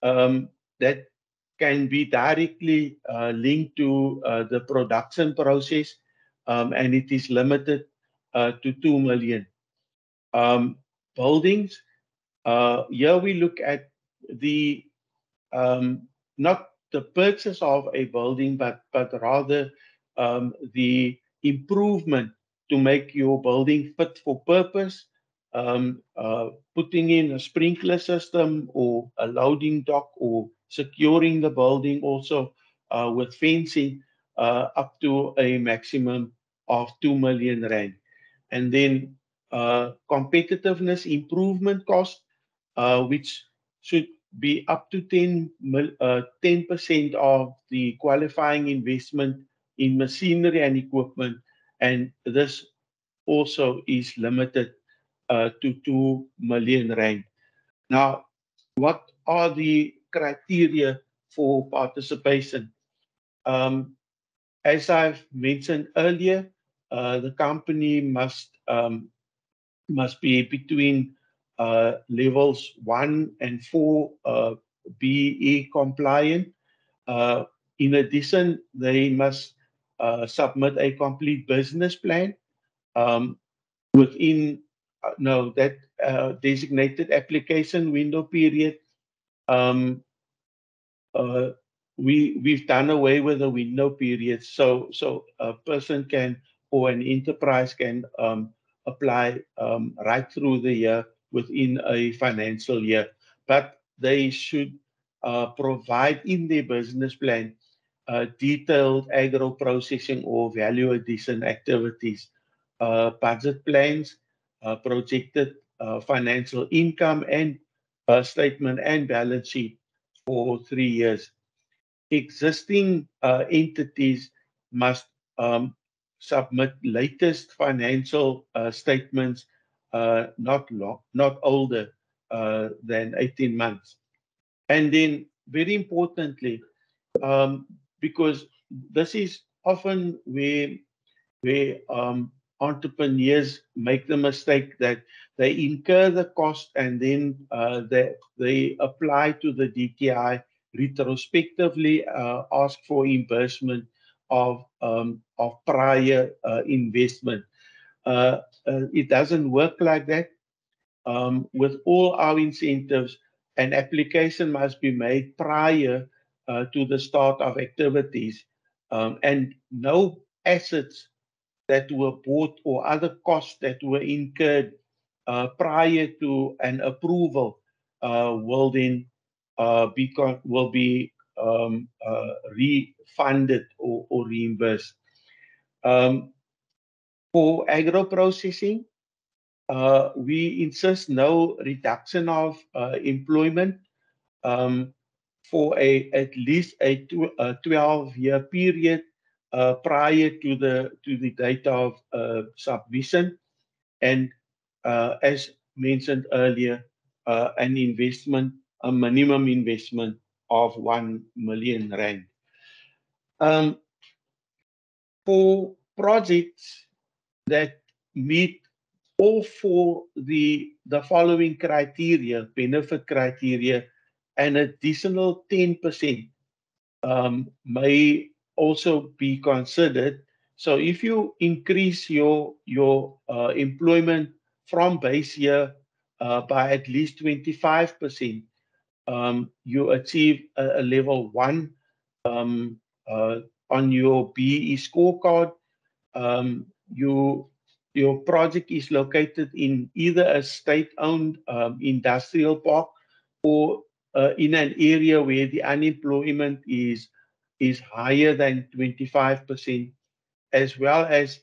that can be directly linked to the production process, and it is limited to 2 million. Um, Buildings, here we look at the not the purchase of a building, but rather the improvement to make your building fit for purpose, putting in a sprinkler system or a loading dock or securing the building also with fencing up to a maximum of 2 million rand. And then competitiveness improvement cost, which should be up to 10% of the qualifying investment in machinery and equipment, and this also is limited to 2 million rand. Now, what are the criteria for participation? As I've mentioned earlier, the company must be between levels 1 and 4 BE compliant. Uh, in addition, they must submit a complete business plan um, within no that designated application window period. Um, uh, we've done away with the window period, so a person can or an enterprise can apply right through the year within a financial year, but they should provide in their business plan detailed agro processing or value addition activities, budget plans, projected financial income and statement and balance sheet for 3 years. Existing entities must submit latest financial statements not older than 18 months. And then, very importantly, because this is often where entrepreneurs make the mistake that they incur the cost and then they apply to the DTI retrospectively, ask for reimbursement of prior investment. It doesn't work like that. With all our incentives, an application must be made prior to the start of activities, and no assets that were bought or other costs that were incurred prior to an approval will then will be refunded or reimbursed. For agro processing, we insist no reduction of employment um, for at least a 12-year period prior to the date of submission, and as mentioned earlier, a minimum investment of 1 million rand. For projects that meet all for the following criteria, benefit criteria, an additional 10% may also be considered. So if you increase your employment from base year by at least 25%, you achieve a level 1 um, on your BE scorecard. you your project is located in either a state-owned industrial park or in an area where the unemployment is higher than 25%, as well as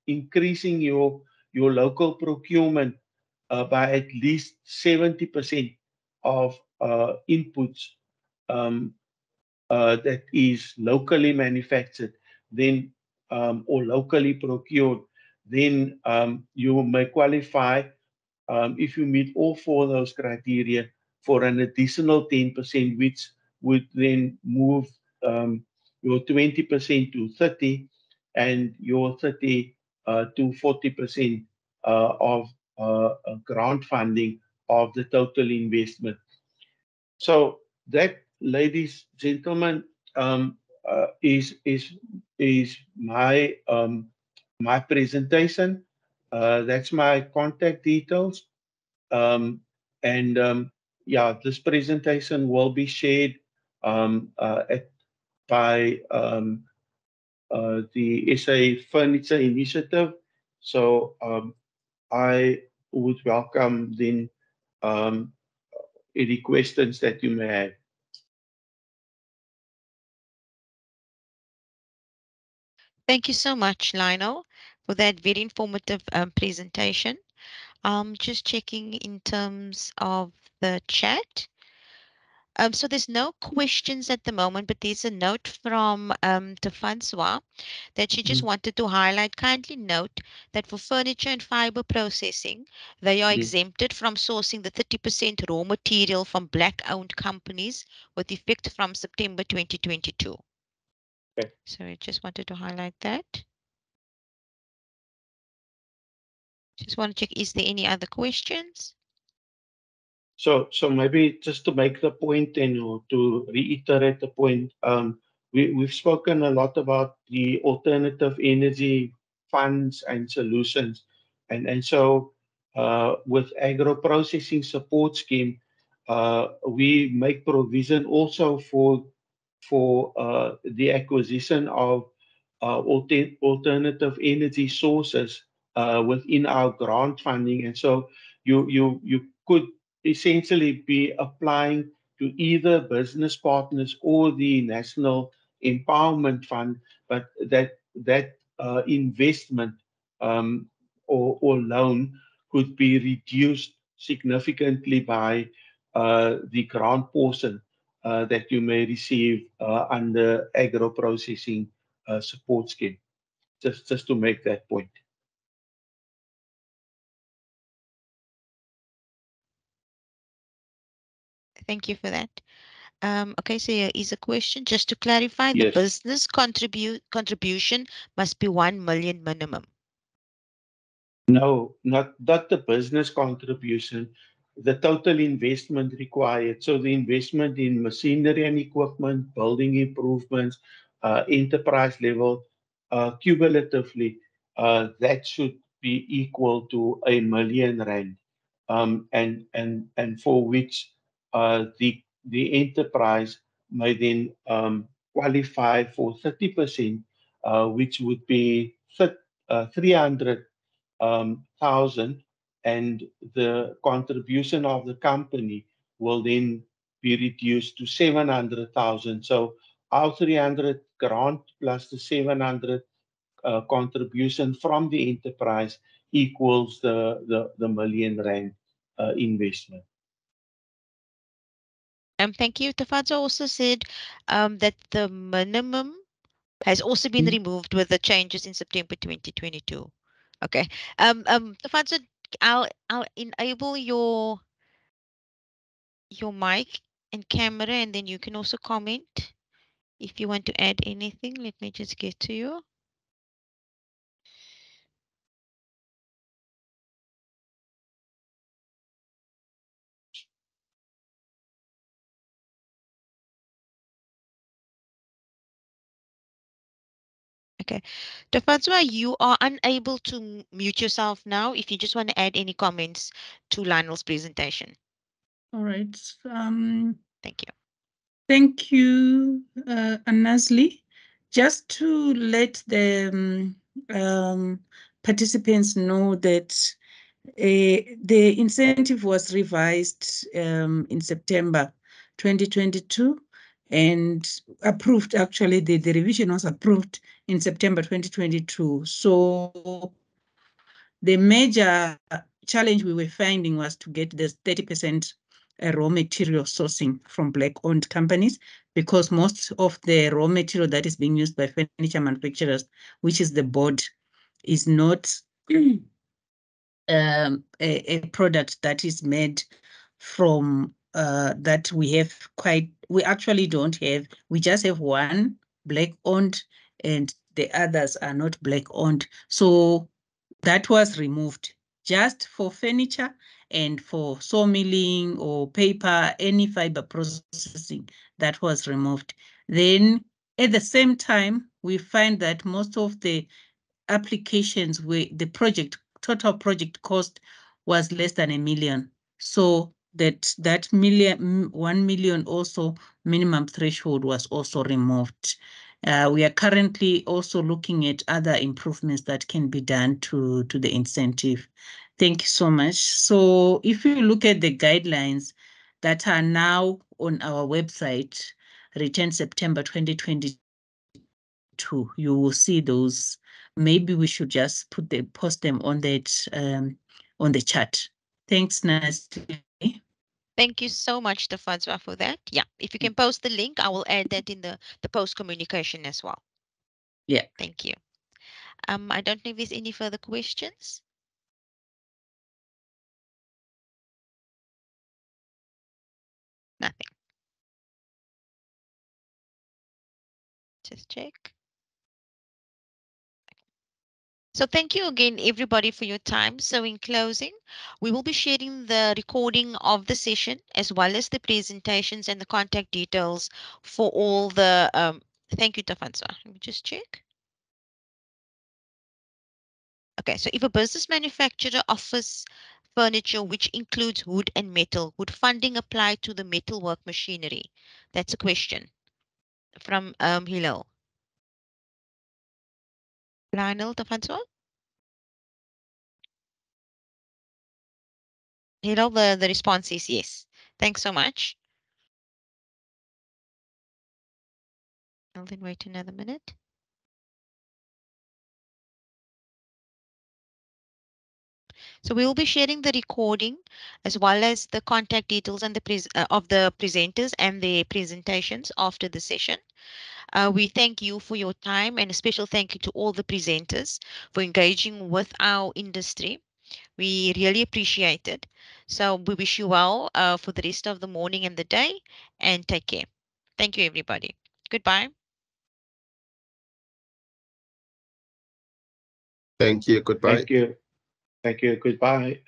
increasing your local procurement by at least 70% of inputs um, that is locally manufactured, then or locally procured, then you may qualify if you meet all four of those criteria for an additional 10%, which would then move your 20% to 30 and your 30 to 40% of grant funding of the total investment. So that, ladies, gentlemen, um, is my presentation. That's my contact details. Um, and yeah, this presentation will be shared by the SA Furniture Initiative. So I would welcome then um, any questions that you may have. Thank you so much, Lionel, for that very informative presentation. Just checking in terms of the chat. So there's no questions at the moment, but there's a note from Francois that she just Mm, wanted to highlight. Kindly note that for furniture and fiber processing, they are mm. exempted from sourcing the 30% raw material from black-owned companies with effect from September 2022. Okay. So I just wanted to highlight that. Just want to check, is there any other questions? So maybe just to make the point and to reiterate the point, we've spoken a lot about the alternative energy funds and solutions, and so with agro processing support scheme, we make provision also for the acquisition of alternative energy sources within our grant funding, and so you could essentially be applying to either business partners or the National Empowerment Fund, but that investment or loan could be reduced significantly by the grant portion that you may receive under agro processing support scheme. Just to make that point. Thank you for that. Okay, so here is a question. Just to clarify, the Yes. business contribution must be 1 million minimum. No, not the business contribution, the total investment required. So the investment in machinery and equipment, building improvements, enterprise level, cumulatively, that should be equal to R1 million, and for which the enterprise may then qualify for 30%, which would be 300 thousand, and the contribution of the company will then be reduced to 700,000. So our 300 grant plus the 700 contribution from the enterprise equals the R1 million investment. Thank you. Tafazo also said that the minimum has also been Mm. removed with the changes in September 2022. Okay. Tafazo, I'll enable your mic and camera, and then you can also comment if you want to add anything. Let me just get to you. Okay. Tafazo, you are unable to mute yourself now if you just want to add any comments to Lionel's presentation. All right. Thank you. Thank you, Anasli. Just to let the participants know that the incentive was revised in September 2022 and approved. Actually, the revision was approved in September 2022. So the major challenge we were finding was to get the 30% raw material sourcing from black-owned companies, because most of the raw material that is being used by furniture manufacturers, which is the board, is not a product that is made from that we actually don't have. We just have one black owned and the others are not black owned. So that was removed just for furniture and for sawmilling or paper, any fiber processing, that was removed. Then at the same time, we find that most of the applications where the total project cost was less than 1 million. So that 1 million also minimum threshold was also removed. We are currently also looking at other improvements that can be done to the incentive. Thank you so much. So if you look at the guidelines that are now on our website, Return September 2022, you will see those. Maybe we should just post them on the chat. Thanks, Nasty. Thank you so much, Tafanswa, for that. Yeah, if you can post the link, I will add that in the post communication as well. Yeah. Thank you. I don't know if there's any further questions. Nothing. Just check. So thank you again, everybody, for your time. So in closing, we will be sharing the recording of the session as well as the presentations and the contact details for all the. Thank you, Tafanswa. Let me just check. Okay, so if a business manufacturer offers furniture which includes wood and metal, would funding apply to the metalwork machinery? That's a question from Hilal. Lionel Tafanswa? Hilal, the response is yes. Thanks so much. I'll then wait another minute. So we will be sharing the recording as well as the contact details and of the presenters and their presentations after the session. We thank you for your time, and a special thank you to all the presenters for engaging with our industry. We really appreciate it. So we wish you well for the rest of the morning and the day, and take care. Thank you, everybody. Goodbye. Thank you. Goodbye. Thank you. Thank you. Goodbye.